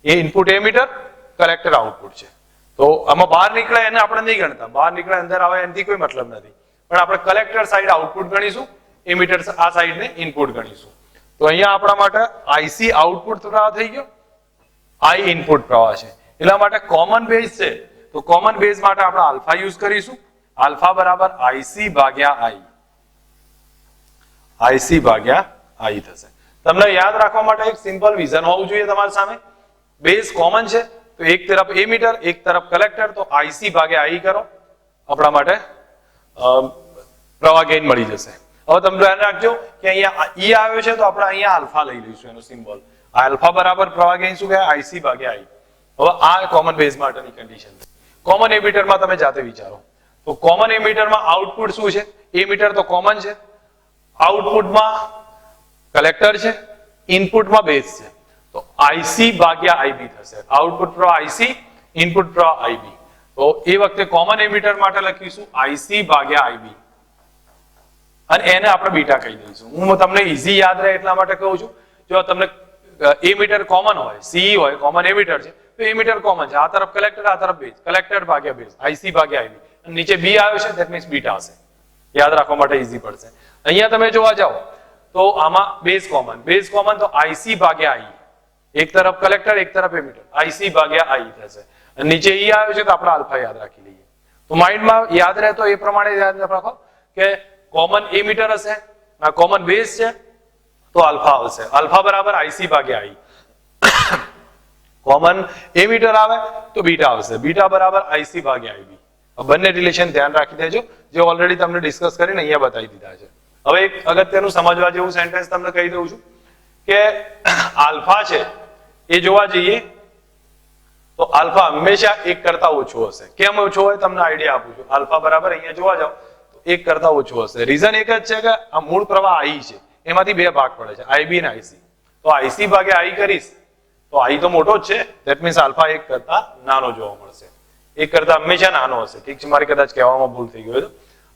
એ ઇનપુટ એમીટર, કલેક્ટર આઉટપુટ છે. તો આમાં બહાર નીકળે એને આપણે નહીં ગણતા, બહાર નીકળે અંદર આવે એનાથી કોઈ મતલબ નથી, પણ આપણે કલેક્ટર સાઈડ આઉટપુટ ગણીશું, એમીટર આ સાઈડને ઇનપુટ ગણીશું. તો અહીંયા આપણા માટે આઈસી આઉટપુટ પ્રવાહ થઈ ગયો, આઈ ઇનપુટ પ્રવાહ છે. એટલા માટે કોમન બેઝ છે, તો કોમન બેઝ માટે આપણે આલ્ફા યુઝ કરીશું. આલ્ફા બરાબર આઈસી ભાગ્યા આઈ, આઈસી ભાગ્યા આઈ થશે. તમને યાદ રાખવા માટે એક સિમ્પલ વિઝન હોવું જોઈએ તમારી સામે. બેઝ કોમન છે તો એક તરફ એમીટર, એક તરફ કલેક્ટર, તો આઈસી ભાગ્યા આઈ કરો, આપણા માટે પ્રવાહ ગેઇન મળી જશે. હવે તમે ધ્યાન રાખજો કે અહીંયા ઈ આવ્યો છે તો આપણે અહીંયા આલ્ફા લઈ લઈશું, એનો સિમ્બોલ આલ્ફા બરાબર પ્રવાહ ગેઇન શું કહેવાય, આઈસી ભાગ્યા આઈ. હવે આ કોમન બેઝ માટેની કન્ડિશન છે. કોમન એમીટરમાં તમે જાતે વિચારો, તો કોમન એમીટરમાં આઉટપુટ શું છે, એમીટર તો કોમન છે, આઉટપુટમાં કલેક્ટર છે, ઇનપુટમાં બેઝ છે, તો આઈસી ભાગ્યા આઈબી થશે. આઉટપુટ પ્રવાહ આઈસી, ઇનપુટ પ્રવાહ આઈબી. તો એ વખતે કોમન એમીટર માટે લખીશું આઈસી ભાગ્યા આઈબી, અને એને આપણે બીટા કહી દઈશું. હું તમને ઈઝી યાદ રહે એટલા માટે કહું છું. જો તમને એમીટર કોમન હોય, સીઈ હોય, કોમન એમીટર છે, તો એમીટર કોમન છે, આ તરફ કલેક્ટર, આ તરફ બેઝ, કલેક્ટર ભાગ્યા બેઝ, આઈસી ભાગ્યા આઈબી, અને નીચે બી આવે છે, ધેટ મીન્સ બીટા હશે. યાદ રાખવા માટે ઈઝી પડશે. અહીંયા તમે જોવા જાઓ તો આમાં બેઝ કોમન, તો આઈસી ભાગ્યા આઈ, એક તરફ કલેક્ટર, એક તરફ એમીટર, આઈસી ભાગ્યા આઈ થશે. અને નીચે ઈ આવે છે તો આપણે આલ્ફા યાદ રાખી લઈએ. તો માઇન્ડમાં યાદ રહે તો એ પ્રમાણે યાદ રાખો કે કોમન એમીટર હશે, આ કોમન બેઝ છે, તો આલ્ફા આવશે. આલ્ફા બરાબર આઈસી ભાગ્યા આઈ. કોમન એમીટર આવે તો બીટા આવશે, બીટા બરાબર આઈસી ભાગ્યા આઈબી. બંને રિલેશન ધ્યાન રાખી દેજો, જે ઓલરેડી તમને ડિસ્કસ કરીને અહીંયા બતાવી દીધા છે. હવે એક અગત્યનું સમજવા જેવું સેન્ટેન્સ તમને કહી દઉં છું કે આલ્ફા છે એ જોવા જઈએ તો આલ્ફા હંમેશા 1 કરતા ઓછો હશે. કેમ ઓછો હોય તમને આઈડિયા આપું છું. આલ્ફા બરાબર અહીંયા જોવા જાઓ તો 1 કરતા ઓછો હશે. રીઝન એક જ છે કે આ મૂળ પ્રવાહ આઈ છે, એમાંથી 2 ભાગ પડે છે, આઈબી અને આઈસી. તો આઈસી ભાગે આઈ કરીશ તો આઈ તો મોટો જ છે, ધેટ મીન્સ આલ્ફા 1 કરતા નાનો જોવા મળશે. 1 કરતા હંમેશા નાનો હશે. ઠીક છે, મારી કદાચ કહેવામાં ભૂલ થઈ ગઈ.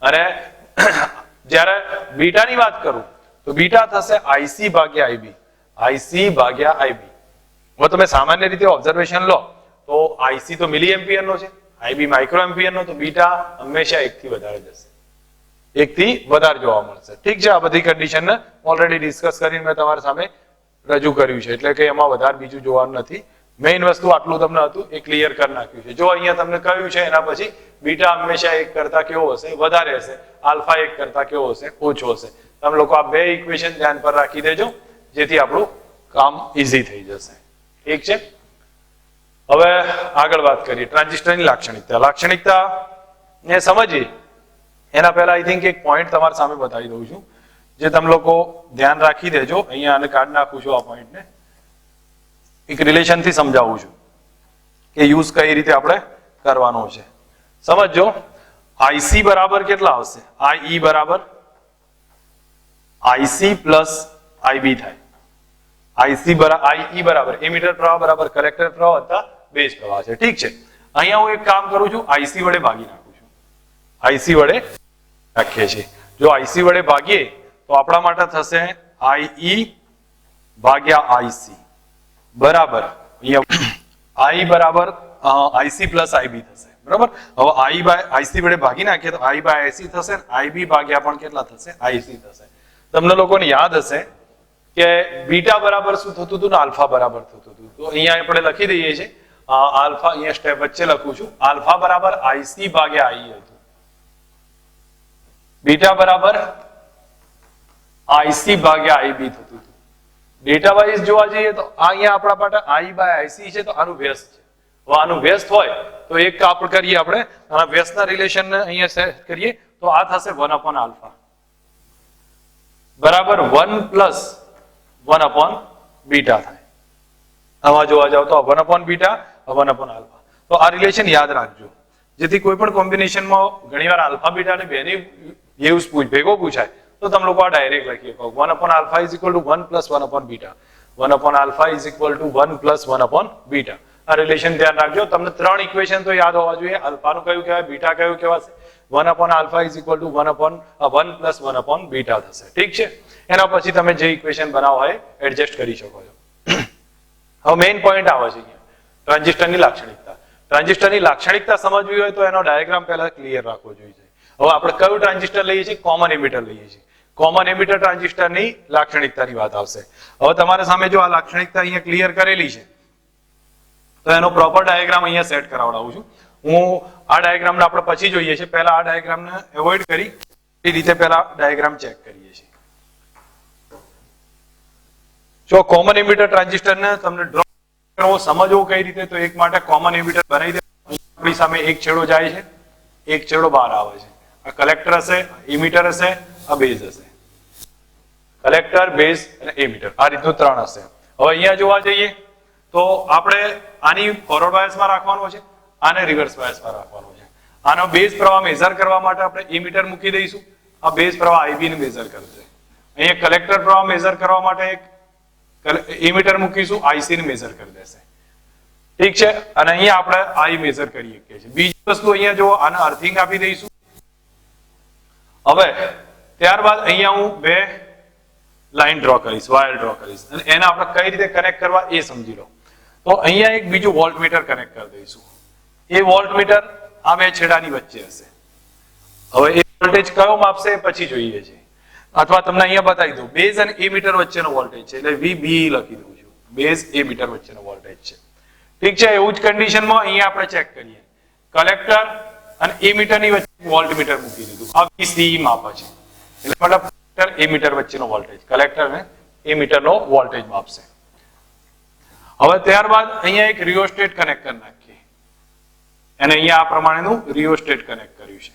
અને જ્યારે બીટાની વાત કરું તો બીટા થશે આઈસી ભાગ્યા આઈબી, આઈસી ભાગ્યા આઈબી. હવે તમે સામાન્ય રીતે ઓબ્ઝર્વેશન લો તો આઈસી તો મિલી એમ્પિયર નો છે, આઈબી માઇક્રો એમ્પિયર નો, તો બીટા હંમેશા 1 થી વધારે જશે. 1 થી વધારે જોવા મળશે. ઠીક છે, આ બધી કન્ડિશન ઓલરેડી ડિસ્કસ કરીને મેં તમારી સામે રજૂ કર્યું છે, એટલે કે એમાં વધારે બીજું જોવાનું નથી. મેઇન વસ્તુ આટલું તમને હતું એ ક્લિયર કરી નાખ્યું છે. જો અહીંયા તમને કહ્યું છે એના પછી બીટા હંમેશા 1 કરતા કેવો હશે, વધારે હશે, આલ્ફા 1 કરતા કેવો હશે, ઓછો હશે. તમે લોકો આ બે ઇક્વેશન ધ્યાન પર રાખી દેજો, જેથી આપણું કામ ઈઝી થઈ જશે. ઠીક છે, હવે આગળ વાત કરીએ ટ્રાન્ઝિસ્ટરની લાક્ષણિકતા ને સમજીએ એના પહેલા આઈ થિંક એક પોઈન્ટ તમારી સામે બતાવી દઉં છું, જે તમે લોકો ધ્યાન રાખી દેજો. અહીંયા આને કાઢી નાખું છું, આ પોઈન્ટને એક રિલેશન થી સમજાવું છું કે યુઝ કઈ રીતે આપણે કરવાનો છે. સમજો, આઈસી બરાબર કેટલા આવશે, આઈ બરાબર આઈસી પ્લસ આઈબી થાય. આઈ બરાબર એમીટર પ્રવાહ બરાબર કલેક્ટર પ્રવાહ હતા બેઝ પ્રવાહ છે. ઠીક છે, અહીંયા હું એક કામ કરું છું, આઈસી વડે ભાગી નાખું છું. આઈસી વડે રાખીએ છીએ. જો આઈસી વડે ભાગીએ તો આપણા માટે થશે આઈ ભાગ્યા આઈસી બરાબર આઈ બરાબર આઈસી પ્લસ આઈબી થશે. બરાબર, હવે આઈ બાય આઈસી વડે ભાગી નાખીએ તો આઈ બાય આઈસી થશે, આઈબી ભાગ્યા પણ કેટલા થશે, આઈસી થશે. તમને લોકોને યાદ હશે કે બીટા બરાબર શું થતું હતું ને આલ્ફા બરાબર થતું હતું. તો અહીંયા આપણે લખી દઈએ છીએ આલ્ફા, અહીંયા સ્ટેપ વચ્ચે લખું છું, આલ્ફા બરાબર આઈસી ભાગ્યા આઈ હતું, બીટા બરાબર આઈસી ભાગ્યા આઈબી થતું હતું. ડેટા વાઇઝ જોવા જઈએ તો અહીંયા આપણા માટે આઈ બાય આઈસી છે, તો આનું વ્યસ્ત છે. હવે આનું વ્યસ્ત હોય તો એક આપણે કરીએ, આપણે આના વ્યસ્તના રિલેશન ને અહીંયા સેટ કરીએ તો આ થશે 1 upon આલ્ફા બરાબર 1 પ્લસ 1 upon બીટા થાય. આમાં જોવા જાવ તો 1 upon બીટા 1 upon આલ્ફા. તો આ રિલેશન યાદ રાખજો, જેથી કોઈ પણ કોમ્બિનેશનમાં ઘણીવાર આલ્ફા બીટા ને બેની યુઝ ભેગો પૂછાય તો તમે લોકો આ ડાયરેક્ટ લખી શકો. 1 upon alpha is equal to 1 plus 1 upon beta. 1 upon alpha is equal to 1 plus 1 upon beta. આ રિલેશન ધ્યાન રાખજો. તમને 3 ઇક્વેશન તો યાદ હોવા જોઈએ. આલ્ફા નું કયું કહેવાય, બીટા કયું કહેવાશે. 1 upon alpha is equal to 1 plus 1 upon beta થશે. ઠીક છે, એના પછી તમે જે ઇક્વેશન બનાવો હોય એડજસ્ટ કરી શકો છો. હવે મેઇન પોઈન્ટ આવે છે ટ્રાન્ઝિસ્ટરની લાક્ષણિકતા. ટ્રાન્ઝિસ્ટરની લાક્ષણિકતા સમજવી હોય તો એનો ડાયાગ્રામ પહેલા ક્લિયર રાખવો જોઈએ. હવે આપણે કયું ટ્રાન્ઝિસ્ટર લઈએ છીએ, કોમન એમિટર લઈએ છીએ. કોમન એમિટર ટ્રાન્ઝિસ્ટરની લાક્ષણિકતાની વાત આવશે. હવે તમારા સામે જો આ લાક્ષણિકતા અહીંયા ક્લિયર કરેલી છે તો એનો પ્રોપર ડાયાગ્રામ અહીંયા સેટ કરાવડાવું છું. હું આ ડાયાગ્રામને આપણે પછી જોઈએ છીએ, પહેલા આ ડાયાગ્રામને એવોઇડ કરી એ રીતે પહેલા ડાયાગ્રામ ચેક કરીએ છીએ. જો કોમન એમિટર ટ્રાન્ઝિસ્ટરને તમને ડ્રો કરવો, સમજવો કઈ રીતે, તો એક માટે કોમન એમિટર બનાવી દે. આપણી સામે એક છેડો જાય છે, એક છેડો બહાર આવે છે. આ કલેક્ટર હશે, એમિટર હશે, આ બેઝ હશે. કલેક્ટર, બેઝ અને એમિટર, આ રીતનું 3 હશે. હવે અહીંયા જોવા જઈએ તો આપણે આની ફોરવર્ડ બાયસમાં રાખવાનો છે, આને રિવર્સ બાયસમાં રાખવાનો છે. આનો બેઝ પ્રવાહ મેઝર કરવા માટે આપણે એમિટર મૂકી દઈશું. આ બેઝ પ્રવાહ આઈબી ને મેઝર કરશે. અહીંયા કલેક્ટર પ્રવાહ મેઝર કરવા માટે એક એમિટર મૂકીશું, આઈસી ને મેઝર કરી દેશે. ઠીક છે, અને અહીંયા આપણે આઈ મેઝર કરી શકીએ છીએ. બીજી વસ્તુ અહીંયા જો આને અર્થિંગ આપી દઈશું. હવે ત્યારબાદ અહીંયા હું 2 લાઈન ડ્રો કરીશ, વાયર ડ્રો કરીશ, અને એને આપણે કઈ રીતે કનેક્ટ કરવા એ સમજી લો. તો અહીંયા એક બીજું વોલ્ટમીટર કનેક્ટ કરી દઈશું. એ વોલ્ટમીટર આ 2 છેડાની વચ્ચે હશે. હવે એ વોલ્ટેજ કયો માપશે પછી જોઈએ છે, અથવા તમને અહીંયા બતાવી દઉં. બેઝ અને એમીટર વચ્ચેનો વોલ્ટેજ છે, એટલે VB લખી દઉં છું. બેઝ એમીટર વચ્ચેનો વોલ્ટેજ છે. ઠીક છે, એવું જ કન્ડિશનમાં અહીંયા આપણે ચેક કરીએ. કલેક્ટર અને એમીટરની વચ્ચે વોલ્ટમીટર મૂકી દીધું. આ VC માપે છે, એટલે મતલબ એમીટર વચ્ચેનો વોલ્ટેજ, કલેક્ટર અને એમીટરનો વોલ્ટેજ માપશે. હવે ત્યારબાદ અહીંયા એક રિયોસ્ટેટ કનેક્ટ કરી નાખીએ, અને અહીંયા આ પ્રમાણેનું રિયોસ્ટેટ કનેક્ટ કર્યું છે.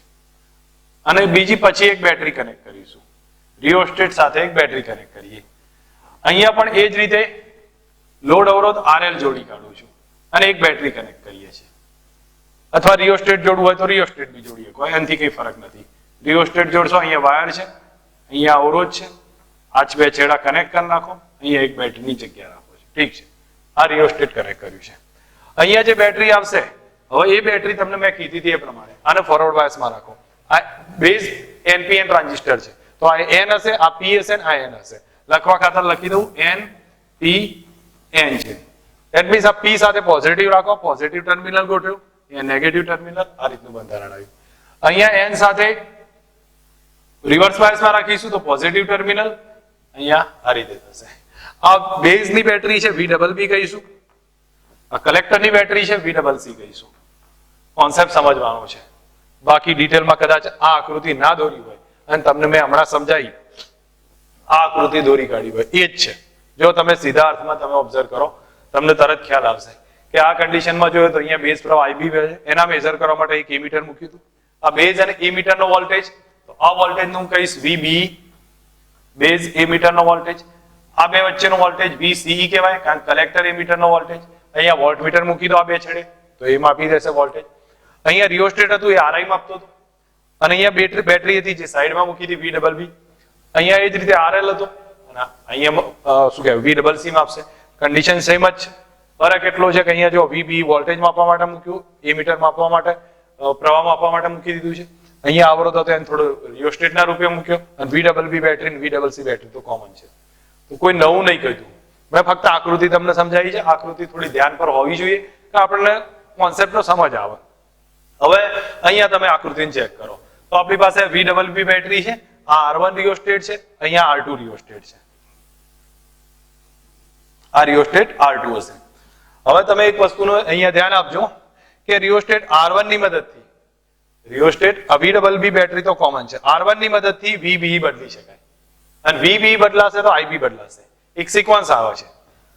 અને બીજી પછી એક બેટરી કનેક્ટ કરીશું. રિયોસ્ટેટ સાથે એક બેટરી કનેક્ટ કરીએ. અહીંયા પણ એ જ રીતે લોડ અવરોધ RL જોડી કાઢું છું અને એક બેટરી કનેક્ટ કરીએ છીએ. અથવા રિયોસ્ટેટ જોડવું હોય તો રિયોસ્ટેટ બી જોડીએ, કોઈ એનાથી કઈ ફરક નથી. રિયોસ્ટેટ જોડશો, અહીંયા વાયર છે, અહીંયા અવરોધ છે, આ 2 છેડા કનેક્ટ કરી નાખો, અહીંયા એક બેટરીની જગ્યા રાખો છો. ઠીક છે, આ રિયોસ્ટેટ કનેક્ટ કર્યું છે. અહીંયા જે બેટરી આવશે, હવે એ બેટરી તમને મેં કીધી હતી એ પ્રમાણે આને ફોરવર્ડ બાયસમાં રાખો. આ બેઝ NPN ટ્રાન્ઝિસ્ટર છે, તો આ N હશે, આ P હશે, આ N હશે. લખવા ખાતર લખી દઉં NPN છે. ધેટ મીન્સ આ P સાથે પોઝિટિવ રાખો, પોઝિટિવ ટર્મિનલ ગોઠવ્યું, અહીંયા નેગેટિવ ટર્મિનલ, આ રીતનું બંધારણ આવ્યું. અહીંયા N સાથે રિવર્સ બાયસમાં રાખીશું તો પોઝિટિવ ટર્મિનલ અહીંયા આ રીતે થશે. આ બેઝની બેટરી છે VBB કહીશું, આ કલેક્ટરની બેટરી છે VCC કહીશું. કોન્સેપ્ટ સમજવાનો છે, બાકી ડિટેલમાં કદાચ આ આકૃતિ ના દોરી હોય અને તમને મેં હમણાં સમજાવી આ આકૃતિ દોરી કાઢી હોય એ જ છે. જો તમે સીધા અર્થમાં તમે ઓબ્ઝર્વ કરો તમને તરત ખ્યાલ આવશે કે આ કન્ડિશનમાં જોયો તો અહીંયા બેઝ પ્રવાહ IB છે, એના મેઝર કરવા માટે એક એમીટર મૂક્યું હતું. આ બેઝ અને એમીટરનો વોલ્ટેજ, તો આ વોલ્ટેજનું હું કહીશ VB, બેઝ એમીટરનો વોલ્ટેજ. આ બે વચ્ચેનો વોલ્ટેજ VCE કહેવાય, કારણ કલેક્ટર એમીટરનો વોલ્ટેજ. અહીંયા વોલ્ટમીટર મૂકી દો આ બે છેડે તો એ માપી દેશે વોલ્ટેજ. અહીંયા રિયોસ્ટેટ હતું એ RI માપતો હતો, અને અહીંયા બેટરી હતી જે સાઈડમાં મૂકી હતી VBB. અહીંયા એ જ રીતે RL હતો અને અહીંયા શું કહેવાય VCC માપશે. કન્ડિશન સેમ જ છે. ફરક એટલો છે કે અહીંયા જો VB વોલ્ટેજ માપવા માટે મૂક્યું, એમીટર માપવા માટે, પ્રવાહ માપવા માટે મૂકી દીધું છે. અહીંયા અવરોધ હતો એને થોડો રિયોસ્ટેટના રૂપે મૂક્યો, અને VBB બેટરી અને VCC બેટરી તો કોમન છે. તો કોઈ નવું નહીં કહ્યું, મેં ફક્ત આકૃતિ તમને સમજાવી છે. આકૃતિ થોડી ધ્યાન પર હોવી જોઈએ કે આપણને કોન્સેપ્ટનો સમજ આવે. હવે અહીંયા તમે આકૃતિને ચેક કરો તો આપણી પાસે VBB બેટરી છે, આ R1 રિયોસ્ટેટ છે, અહીંયા R2 રિયોસ્ટેટ છે. આ રિયોસ્ટેટ R2 હશે. હવે તમે એક વસ્તુનો અહીંયા ધ્યાન આપજો કે રિયોસ્ટેટ R1 ની મદદથી, રિયોસ્ટેટ VBB બેટરી તો કોમન છે, R1 ની મદદથી VBE બદલી શકાય, અને VBE બદલાશે તો IB બદલાશે. એક સિક્વન્સ આવે છે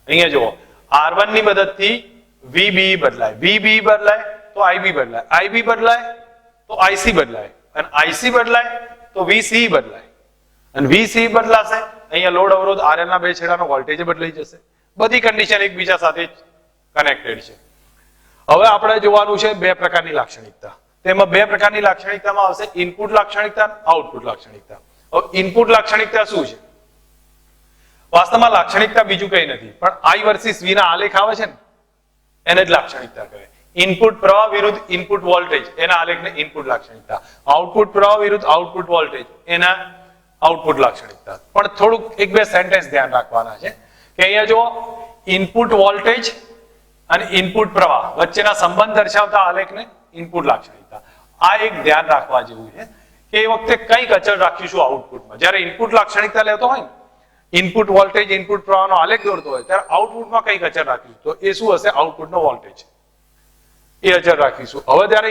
અહીંયા જુઓ, R1 ની મદદથી VBE બદલાય, VBE બદલાય તો IB બદલાય, IB બદલાય તો IC બદલાય, અને IC બદલાય તો VCE બદલાય, અને VCE બદલાશે અહીંયા લોડ અવરોધ RL ના બે છેડાનો વોલ્ટેજ બદલાઈ જશે. બધી કન્ડિશન એકબીજા સાથે કનેક્ટેડ છે. હવે આપણે જોવાનું છે બે પ્રકારની લાક્ષણિકતા. તેમાં બે પ્રકારની લાક્ષણિકતામાં આવશે ઇનપુટ લાક્ષણિકતા અને આઉટપુટ લાક્ષણિકતા. હવે ઇનપુટ લાક્ષણિકતા શું છે? વાસ્તવમાં લાક્ષણિકતા બીજું કંઈ નથી પણ I વર્સિસ V ના આલેખ આવે છે ને એને જ લાક્ષણિકતા કહેવાય. ઇનપુટ પ્રવાહ વિરુદ્ધ ઇનપુટ વોલ્ટેજ એના આલેખને ઇનપુટ લાક્ષણિકતા, આઉટપુટ પ્રવાહ વિરુદ્ધ આઉટપુટ વોલ્ટેજ એના આઉટપુટ લાક્ષણિકતા. પણ થોડુંક એક બે સેન્ટેન્સ ધ્યાન રાખવાના છે કે અહીંયા જો ઇનપુટ વોલ્ટેજ અને ઇનપુટ પ્રવાહ વચ્ચેના સંબંધ દર્શાવતા આલેખને ઇનપુટ લાક્ષણિકતા. આ એક ધ્યાન રાખવા જેવું છે કે એ વખતે કંઈક અચળ રાખીશું આઉટપુટમાં. જ્યારે ઇનપુટ લાક્ષણિકતા લેતો હોય ને, ઇનપુટ વોલ્ટેજ ઇનપુટ પ્રવાહનો આલેખ દોરતો હોય ત્યારે આઉટપુટમાં કંઈક અચળ રાખીશું. તો એ શું હશે? આઉટપુટનો વોલ્ટેજ એ અચળ રાખીશું. હવે જ્યારે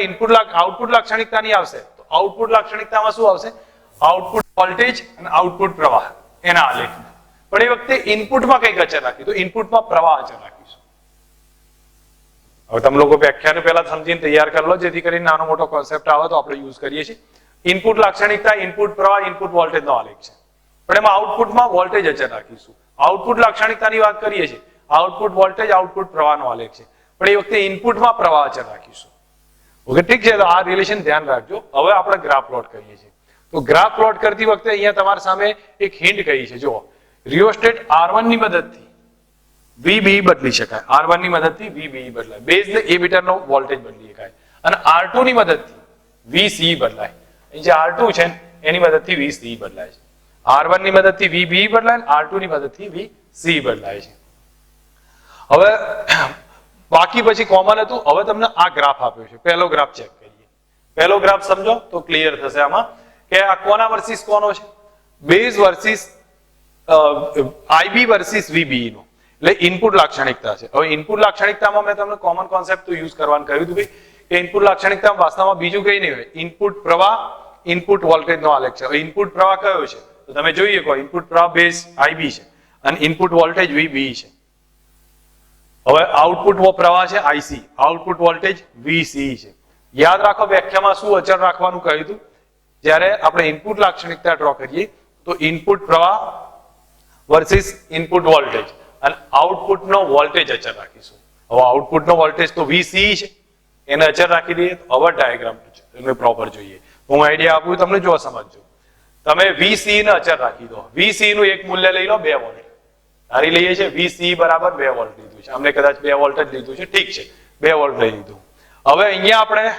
આઉટપુટ લાક્ષણિકતા ની આવશે તો આઉટપુટ લાક્ષણિકતામાં શું આવશે? આઉટપુટ વોલ્ટેજ અને આઉટપુટ પ્રવાહ એના આલેખ. પણ એ વખતે ઇનપુટમાં કંઈક અચળ રાખી તો ઇનપુટમાં પ્રવાહ અચળ રાખીશું. હવે તમે લોકો વ્યાખ્યાને પહેલા સમજીને તૈયાર કરી લો જેથી કરીને નાનો મોટો કોન્સેપ્ટ આવે તો આપણે યુઝ કરીએ છીએ. ઇનપુટ લાક્ષણિકતા ઇનપુટ પ્રવાહ ઇનપુટ વોલ્ટેજનો આલેખ છે, પણ એમાં આઉટપુટમાં વોલ્ટેજ અચળ રાખીશું. આઉટપુટ લાક્ષણિકતાની વાત કરીએ છીએ, આઉટપુટ વોલ્ટેજ આઉટપુટ પ્રવાહનો આલેખ છે, પણ એ વખતે ઇનપુટમાં પ્રવાહ અચળ રાખીશું. ઓકે, ઠીક છે. તો આ રિલેશન ધ્યાન રાખજો. હવે આપણે ગ્રાફ પ્લોટ કરીએ છીએ. તો ગ્રાફ પ્લોટ કરતી વખતે અહીંયા તમારી સામે એક હિન્ટ કહી છે. જો રિયોસ્ટેટ R1 ની મદદથી VBE બદલી શકાય, R1 ની મદદથી VBE બદલાય, બેઝ ને એમીટરનો વોલ્ટેજ બદલી શકાય, અને R2 ની મદદથી VCE બદલાય. અહીં જે R2 છે એની મદદથી VCE બદલાય છે. R1 ની મદદથી VBE બદલાય અને R2 ની મદદથી VCE બદલાય છે. હવે બાકી પછી કોમન હતું. હવે તમને આ ગ્રાફ આપ્યો છે, પહેલો ગ્રાફ ચેક કરીએ. પહેલો ગ્રાફ સમજો તો ક્લિયર થશે આમાં કે આ કોના વર્સિસ કોનો છે? Base versus IB versus VBE નો, એટલે ઇનપુટ લાક્ષણિકતા છે. હવે ઇનપુટ લાક્ષણિકતામાં મેં તમને કોમન કોન્સેપ્ટ તો યુઝ કરવાનું કહ્યું હતું ભાઈ કે ઇનપુટ લાક્ષણિકતા વાસ્તવમાં બીજું કંઈ નહીં હોય, ઇનપુટ પ્રવાહ ઇનપુટ વોલ્ટેજનો આલેખ છે. હવે ઇનપુટ પ્રવાહ કયો છે તો તમે જોઈએ કહો ઇનપુટ પ્રવાહ બેઝ IB છે અને ઇનપુટ વોલ્ટેજ VBE છે. હવે આઉટપુટ પ્રવાહ છે IC, આઉટપુટ વોલ્ટેજ VCE છે. યાદ રાખો વ્યાખ્યામાં શું અચળ રાખવાનું કહ્યું હતું? જ્યારે આપણે ઇનપુટ લાક્ષણિકતા ડ્રો કરીએ તો ઇનપુટ પ્રવાહ વર્સિસ ઇનપુટ વોલ્ટેજ અને આઉટપુટનો વોલ્ટેજ અચળ રાખીશું. હવે આઉટપુટનો વોલ્ટેજ તો VCE છે, એને અચળ રાખી દઈએ. તો હવે ડાયાગ્રામ તમે પ્રોપર જોઈએ. હું આઈડિયા આપું તમને જો સમજજો. તમે VCE ને અચળ રાખી દો. VCE નું એક મૂલ્ય લઈ લો 2 વોલ્ટ. ધારી લઈએ છે VCE બરાબર 2 વોલ્ટ લીધું છે. અમને કદાચ 2 વોલ્ટ જ લીધું છે, ઠીક છે, 2 વોલ્ટ લઈ લીધું. હવે અહીંયા આપણે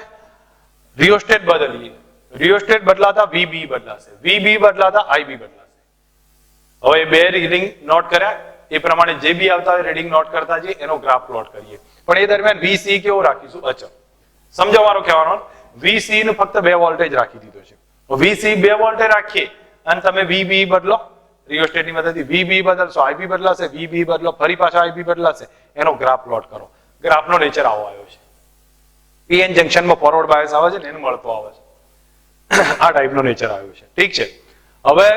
રિયોસ્ટેટ બદલીએ. રિયોસ્ટેટ બદલાતા VBE બદલાશે, VBE બદલાતા IB બદલાશે. હવે એ બે રીડિંગ નોટ કર્યા, એ પ્રમાણે જે બી આવતા હોય રીડિંગ નોટ કરતા જઈએ, એનો ગ્રાફ પ્લોટ કરીએ. પણ એ દરમિયાન VCE કેવો રાખીશું? અચળ. સમજો મારો કહેવાનો, VCE નું ફક્ત 2 વોલ્ટેજ રાખી દીધો છે. વીસી 2 વોલ્ટે રાખીએ અને તમે વીબી બદલો, રિયોસ્ટેટની મદદથી વીબી બદલશો, આઈબી બદલાશે, વીબી બદલો, ફરી પાછો આઈબી બદલાશે, એનો ગ્રાફ પ્લોટ કરો. ગ્રાફનો નેચર આવો આવ્યો છે. પીએન જંકશનમાં ફોરવર્ડ બાયસ આવે છે ને એને મળતો આવે છે. આ ટાઈપનો નેચર આવ્યો છે. ઠીક છે. હવે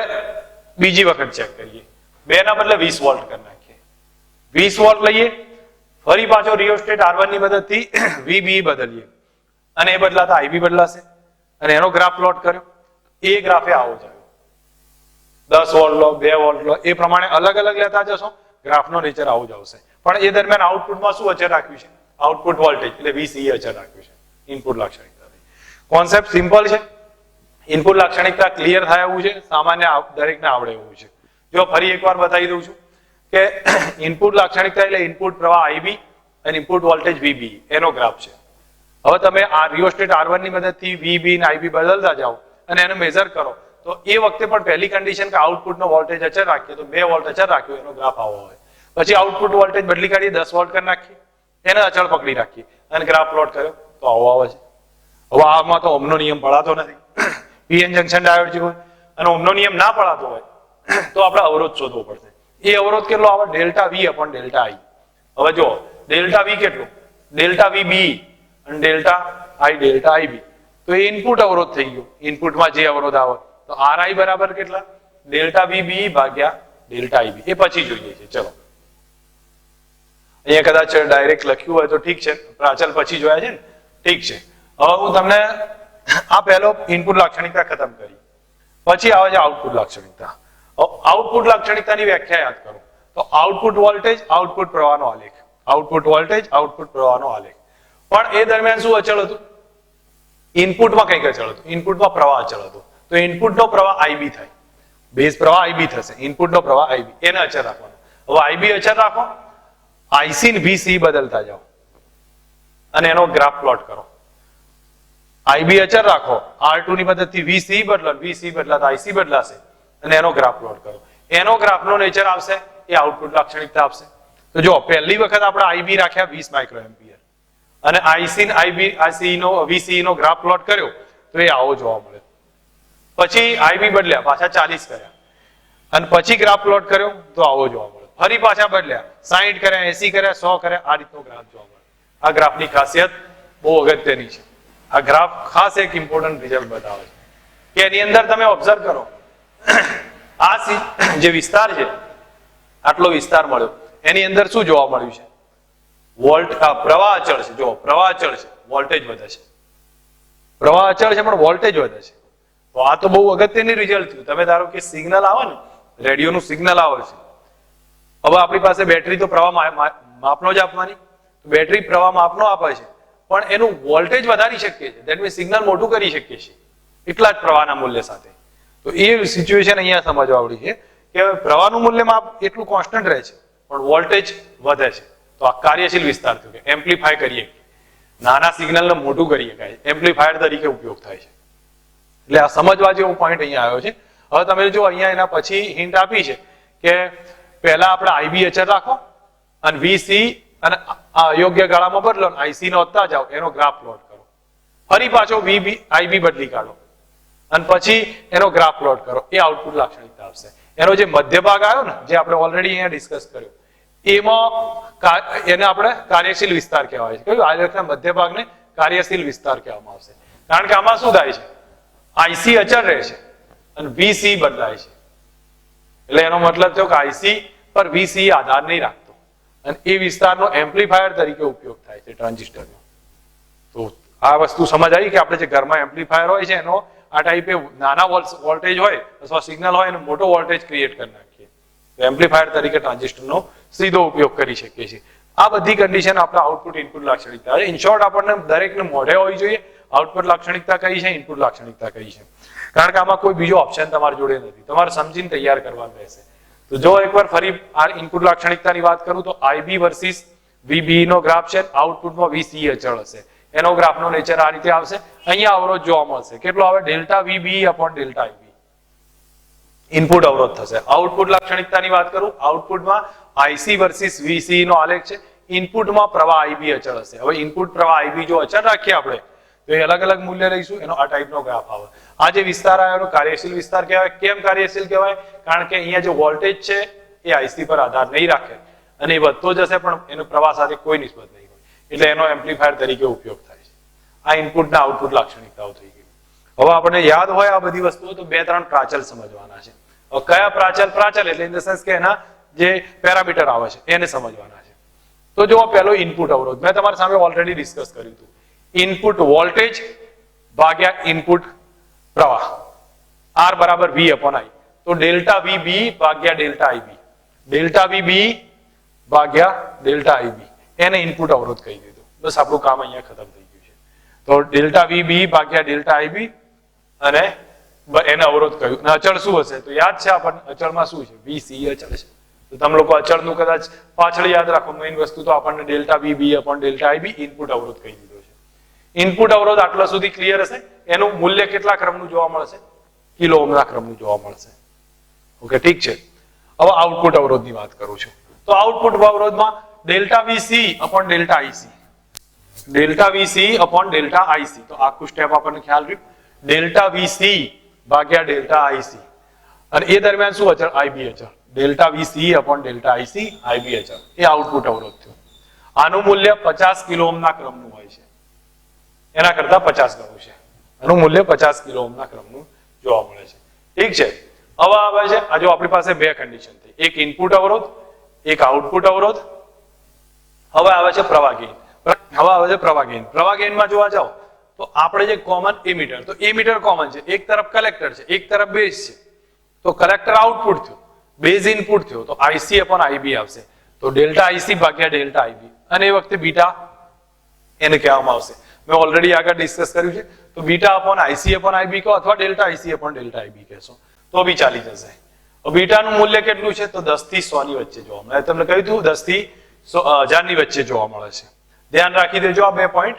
બીજી વખત ચેક કરીએ. 2 ના બદલે 20 વોલ્ટ કરી નાખીએ. 20 વોલ્ટ લઈએ, ફરી પાછો રિયોસ્ટેટ R1 ની મદદથી વીબી બદલીએ અને એ બદલાતા આઈબી બદલાશે અને એનો ગ્રાફ પ્લોટ કર્યો. એ ગ્રાફે આવો જ આવ્યો. 10 વોલ્ટ લો, 2 વોલ્ટ લો, એ પ્રમાણે અલગ અલગ લેતા જશો, ગ્રાફનો નેચર આવું જ આવશે. પણ એ દરમિયાન આઉટપુટમાં શું અચર રાખ્યું છે? આઉટપુટ વોલ્ટેજ એટલે VCE અચર રાખ્યું છે ઇનપુટ લાક્ષણિકતા. કોન્સેપ્ટ સિમ્પલ છે. ઇનપુટ લાક્ષણિકતા ક્લિયર થાય એવું છે, સામાન્ય દરેકને આવડે એવું છે. જો ફરી એકવાર બતાવી દઉં છું કે ઇનપુટ લાક્ષણિકતા એટલે ઇનપુટ પ્રવાહ IB અને ઇનપુટ વોલ્ટેજ VB એનો ગ્રાફ છે. હવે તમે આ રિયોસ્ટેટ R1 ની મદદથી VB અને IB બદલતા જાઓ અને એને મેઝર કરો તો એ વખતે પણ પહેલી કન્ડિશન કે આઉટપુટનો વોલ્ટેજ અચર રાખીએ તો 2 વોલ્ટ અચર રાખ્યો એનો ગ્રાફ આવો હોય. પછી આઉટપુટ વોલ્ટેજ બદલી કાઢીએ 10 વોલ્ટ કરી નાખીએ, એને અચળ પકડી રાખીએ અને ગ્રાફ પ્લોટ કર્યો તો આવો આવે છે. હવે આમાં તો ઓહમનો નિયમ પડાતો નથી. પીએન જંકશન ડાયોડ જેવો હોય અને ઓહમનો નિયમ ના પડાતો હોય તો આપણે અવરોધ શોધવો પડશે. એ અવરોધ કેટલો આવે? Delta V upon delta I. હવે જો ડેલ્ટા V કેટલું? ડેલ્ટા VB અને ડેલ્ટા I ડેલ્ટા IB. તો એ ઇનપુટ અવરોધ થઈ ગયો. ઇનપુટમાં જે અવરોધ આવે તો RI બરાબર કેટલા? ડેલ્ટા VB ભાગ્યા ડેલ્ટા IB. એ પછી જોઈએ છે. ચલો અહીંયા કદાચ ડાયરેક્ટ લખ્યું હોય તો ઠીક છે, પ્રાચલ પછી જોયા છે ને, ઠીક છે. હવે હું તમને આ પહેલો ઇનપુટ લાક્ષણિકતા ખતમ કરી, પછી આવે છે આઉટપુટ લાક્ષણિકતા. આઉટપુટ લાક્ષણિકતાની વ્યાખ્યા યાદ કરો તો આઉટપુટ વોલ્ટેજ, આઉટપુટ પ્રવાહનો આલેખ. આઉટપુટ વોલ્ટેજ, આઉટપુટ પ્રવાહનો આલેખ. પણ એ દરમિયાન શું અચળ હતું? ઇનપુટમાં કંઈક અચળ હતું. ઇનપુટમાં પ્રવાહ અચળ હતો. તો ઇનપુટનો પ્રવાહ IB થાય, બેઝ પ્રવાહ IB થશે, ઇનપુટનો પ્રવાહ IB, એને અચળ રાખવાનો. હવે IB અચળ રાખો, IC ને VC બદલતા જાઓ અને એનો ગ્રાફ પ્લોટ કરો. IB અચળ રાખો, R2 ની મદદથી VC બદલો, VC બદલાતા IC બદલાશે અને એનો ગ્રાફ પ્લોટ કરો. એનો ગ્રાફનો નેચર આવશે, એ આઉટપુટ લાક્ષણિકતા આપશે. તો જો પહેલી વખત આપણે IB રાખ્યા 20 માઇક્રોએમ્પિયર અને IC ને VC નો ગ્રાફ પ્લોટ કર્યો તો એ આવો જોવા મળે. પછી IB બદલ્યા, પાછા 40 કર્યા અને પછી ગ્રાફ પ્લોટ કર્યો તો આવો જોવા મળે. ફરી પાછા બદલ્યા, 60 કર્યા, 80 કર્યા, 100 કર્યા, આ રીતનો ગ્રાફ જોવા મળે. આ ગ્રાફની ખાસિયત બહુ અગત્યની છે. આ ગ્રાફ ખાસ એક ઇમ્પોર્ટન્ટ રિઝલ્ટ બતાવે છે કે એની અંદર તમે ઓબ્ઝર્વ કરો, આ જે વિસ્તાર છે, આટલો વિસ્તાર મળ્યો, એની અંદર શું જોવા મળ્યું છે? પ્રવાહ અચળ છે. જો પ્રવાહ અચળ છે, વોલ્ટેજ વધે છે. પ્રવાહ અચળ છે પણ વોલ્ટેજ વધે છે. તો આ તો બહુ અગત્યની રિઝલ્ટ થયું. તમે ધારો કે સિગ્નલ આવે ને, રેડિયોનું સિગ્નલ આવે છે. હવે આપણી પાસે બેટરી તો પ્રવાહ માપનો જ આપવાની, બેટરી પ્રવાહ માપનો આપે છે પણ એનું વોલ્ટેજ વધારી શકીએ છીએ, દેટ મીન્સ સિગ્નલ મોટું કરી શકીએ છીએ એટલા જ પ્રવાહના મૂલ્ય સાથે. તો એ સિચ્યુએશન અહીંયા સમજવા આવડી છે કે પ્રવાહનું મૂલ્ય માપ એટલું કોન્સ્ટન્ટ રહે છે પણ વોલ્ટેજ વધે છે. તો આ કાર્યશીલ વિસ્તાર થયો કે એમ્પ્લીફાય કરીએ, નાના સિગ્નલને મોટું કરી શકાય, એમ્પ્લીફાયર તરીકે ઉપયોગ થાય છે. એટલે આ સમજવા જેવો પોઈન્ટ અહીંયા આવ્યો છે. હવે તમે જો અહીંયા એના પછી હિન્ટ આપી છે કે પહેલા આપણે IB અચળ રાખો અને VC અને યોગ્ય ગાળામાં બદલો, IC નો વધતા જાઓ, એનો ગ્રાફ પ્લોટ કરો. ફરી પાછો VB IB બદલી કાઢો અને પછી એનો ગ્રાફ પ્લોટ કરો. એ આઉટપુટ લાક્ષણિકતા આવશે. એનો જે મધ્ય ભાગ આવ્યો ને, જે આપણે ઓલરેડી અહીંયા ડિસ્કસ કર્યો, એમાં એને આપણે કાર્યશીલ વિસ્તાર કહેવાય છે. કયું? આલેખના મધ્ય ભાગને કાર્યશીલ વિસ્તાર કહેવામાં આવશે. કારણ કે આમાં શું થાય છે? IC અચળ રહે છે અને VC બદલાય છે. એટલે એનો મતલબ થયો કે IC પર VC આધાર નહીં રાખતો અને એ વિસ્તારનો એમ્પ્લીફાયર તરીકે ઉપયોગ થાય છે ટ્રાન્ઝિસ્ટરનો. તો આ વસ્તુ સમજ આવી કે આપણે જે ઘરમાં એમ્પ્લીફાયર હોય છે એનો આ ટાઈપે નાના વોલ્ટેજ હોય અથવા સિગ્નલ હોય અને મોટો વોલ્ટેજ ક્રિએટ કરી નાખીએ તો એમ્પ્લીફાયર તરીકે ટ્રાન્ઝિસ્ટરનો સીધો ઉપયોગ કરી શકીએ છીએ. આ બધી કન્ડિશન આપણે આઉટપુટ ઇનપુટ લાક્ષણિકતા. ઇન શોર્ટ આપણને દરેકને મોઢે હોવી જોઈએ આઉટપુટ લાક્ષણિકતા કઈ છે, ઇનપુટ લાક્ષણિકતા કઈ છે. કારણ કે આમાં કોઈ બીજો ઓપ્શન તમારી જોડે નથી, તમારે સમજીને તૈયાર કરવાનું રહેશે. તો જો એકવાર ફરી આ ઇનપુટ લાક્ષણિકતાની વાત કરું તો IB વર્સિસ VB નો ગ્રાફ છે, આઉટપુટમાં VCE અચળ હશે, એનો ગ્રાફનો નેચર આ રીતે આવશે. અહીંયા અવરોધ જોવા મળશે, કેટલો આવે? Delta VB upon delta IB input અવરોધ થશે. આઉટપુટ લાક્ષણિકતાની વાત કરું, આઉટપુટમાં IC વર્સિસ VCE નો આલેખ છે, ઇનપુટમાં પ્રવાહ IB અચળ હશે. હવે ઇનપુટ પ્રવાહ IB જો અચળ રાખીએ આપણે તો એ અલગ અલગ મૂલ્ય લઈશું, એનો આ ટાઈપનો ગ્રાફ આવે. આ જે વિસ્તાર આવ્યો એનો કાર્યશીલ વિસ્તાર કહેવાય. કેમ કાર્યશીલ કહેવાય? કારણ કે અહીંયા જે વોલ્ટેજ છે એ આઈસી પર આધાર નહીં રાખે અને એ વધતો જશે પણ એનો પ્રવાહ સાથે કોઈ નિસ્બત નહીં હોય, એટલે એનો એમ્પ્લીફાયર તરીકે ઉપયોગ થાય છે. આ ઇનપુટના આઉટપુટ લાક્ષણિકતાઓ થઈ ગઈ. હવે આપણને યાદ હોય આ બધી વસ્તુઓ તો 2-3 પ્રાચલ સમજવાના છે. હવે કયા પ્રાચલ એટલે ઇન ધ સેન્સ કે એના જે પેરામીટર આવે છે એને સમજવાના છે. તો જો પહેલો ઇનપુટ અવરોધ મેં તમારી સામે ઓલરેડી ડિસ્કસ કર્યું હતું. ઇનપુટ વોલ્ટેજ ભાગ્યા ઇનપુટ પ્રવાહ R બરાબર V upon I. તો ડેલ્ટા VB ભાગ્યા ડેલ્ટા IB, ડેલ્ટા VB ભાગ્યા ડેલ્ટા IB એને ઇનપુટ અવરોધ કહી દીધું. બસ આપણું કામ અહીંયા ખતમ થઈ ગયું છે. તો ડેલ્ટા VB ભાગ્યા ડેલ્ટા IB અને એને અવરોધ કહ્યું. અને અચળ શું હશે? તો યાદ છે આપણને અચળમાં શું છે? VC અચળ છે. તો તમે લોકો અચળનું કદાચ પાછળ યાદ રાખો. મેઇન વસ્તુ તો આપણને delta VB upon delta IB input અવરોધ કહી દીધો છે. ઇનપુટ અવરોધ આટલા સુધી ક્લિયર હશે. એનું મૂલ્ય કેટલા ક્રમનું જોવા મળશે? કિલો ઓહમના ક્રમનું જોવા મળશે. ઓકે, ઠીક છે. હવે આઉટપુટ અવરોધની વાત કરું છું. તો આઉટપુટ અવરોધમાં delta VC upon delta IC, delta VC upon delta IC. તો આખું સ્ટેપ આપણને ખ્યાલ રહ્યું. ડેલ્ટા VC ભાગ્યા ડેલ્ટા IC અને એ દરમિયાન શું અચળ? IB અચળ. Delta VC upon delta IC, IB અચળ. એ આઉટપુટ અવરોધ થયો. આનું મૂલ્ય 50 કિલો ઓહમના ક્રમનું હોય છે. એના કરતા 50 ગણું છે. આનું મૂલ્ય 50 કિલો ઓહમના ક્રમનું જોવા મળે છે. ઠીક છે. હવે આવે છે આ જો આપણી પાસે બે કન્ડિશન થઈ. એક ઇનપુટ અવરોધ, એક આઉટપુટ અવરોધ. હવે આવે છે પ્રવાહ ગેઇન. હવે આવે છે પ્રવાહ ગેઇન. પ્રવાહ ગેઇનમાં જોવા જાઓ તો આપણે જે કોમન એમીટર, તો એમીટર કોમન છે. એક તરફ કલેક્ટર છે, એક તરફ બેઝ છે. તો કલેક્ટર આઉટપુટ થયો, બેઝ ઇનપુટ થયો. તો IC upon IB આવશે. તો ડેલ્ટા IC ભાગ્યા ડેલ્ટા IB અને એ વખતે બીટા એને કહેવામાં આવશે. મેં ઓલરેડી આગળ ડિસ્કસ કર્યું છે. તો beta upon IC upon IB કહો અથવા delta IC upon delta IB કહેશો તો બી ચાલી જશે. બીટાનું મૂલ્ય કેટલું છે? તો 10 થી 100 ની વચ્ચે જોવા મળે. તમને કહ્યું હતું 10 થી 1000 ની વચ્ચે જોવા મળે છે. ધ્યાન રાખી દેજો આ 2 પોઈન્ટ.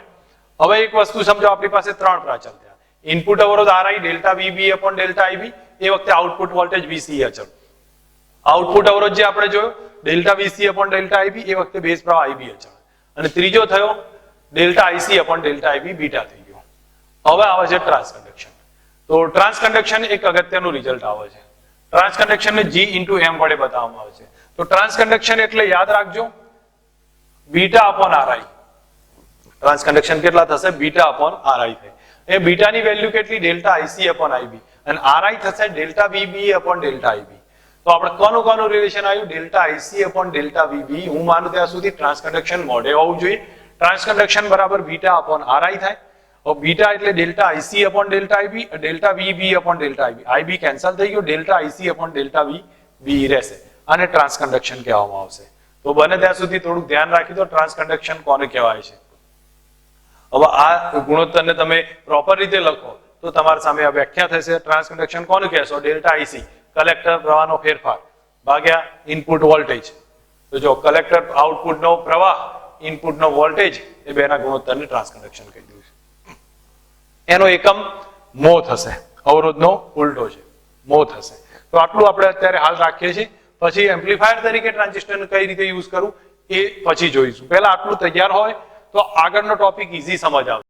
હવે એક વસ્તુ સમજો, આપણી પાસે 3 પ્રાચલ થયા. ઇનપુટ અવરોધ RI delta VB upon delta IB, એ વખતે આઉટપુટ વોલ્ટેજ VC અચળ. આઉટપુટ અવરોધ જે આપણે જોયો delta VC upon delta IB, એ વખતે બેઝ પ્રવાહ IB અચળ. અને ત્રીજો થયો delta IC upon delta IB, beta થઈ ગયો. હવે આવે છે ટ્રાન્સકન્ડક્શન. તો ટ્રાન્સકન્ડક્શન એક અગત્યનું રિઝલ્ટ આવે છે. ટ્રાન્સકન્ડક્શનને G into M વડે બતાવવામાં આવે છે. તો ટ્રાન્સકન્ડક્શન એટલે યાદ રાખજો બીટા upon RI. ટ્રાન્સકન્ડક્શન કેટલા થશે? બીટા upon RI થાય. એ બીટાની વેલ્યુ કેટલી? ડેલ્ટા IC upon IB અને RI થશે delta VB upon delta IB. તો આપણે કોનું રિલેશન આવ્યું? Delta IC upon delta VB. હું માનું ત્યાં સુધી ટ્રાન્સકન્ડક્શન મોડે હોવું જોઈએ. ટ્રાન્સકન્ડક્શન બરાબર બીટા upon RI થાય. બીટા એટલે delta IC upon delta IB, delta VB upon delta IB. IB cancel થઈ ગયો, delta IC upon delta VB રહેશે. આને ટ્રાન્સકન્ડક્શન કહેવામાં આવશે. તો બને ત્યાં સુધી થોડુંક ધ્યાન રાખી દો ટ્રાન્સકન્ડક્શન કોને કહેવાય છે. હવે આ ગુણોત્તરને તમે પ્રોપર રીતે લખો તો તમારી સામે આ વ્યાખ્યા થશે. ટ્રાન્સકન્ડક્શન કોને કહેશો? ડેલ્ટા IC કલેક્ટર પ્રવાહનો ફેરફાર ભાગ્યા ઇનપુટ વોલ્ટેજ. તો જો કલેક્ટર આઉટપુટનો પ્રવાહ, ઇનપુટનો વોલ્ટેજ, એ બેના ગુણોત્તરને ટ્રાન્સકન્ડક્શન કહી દીધું છે. એનો એકમ મો થશે. અવરોધનો ઉલટો છે, મો થશે. તો આટલું આપણે અત્યારે હાલ રાખીએ છીએ. પછી એમ્પ્લીફાયર તરીકે ટ્રાન્ઝિસ્ટરને કઈ રીતે યુઝ કરવું એ પછી જોઈશું. પહેલા આટલું તૈયાર હોય તો આગળનો ટોપિક ઈઝી સમજ આવશે.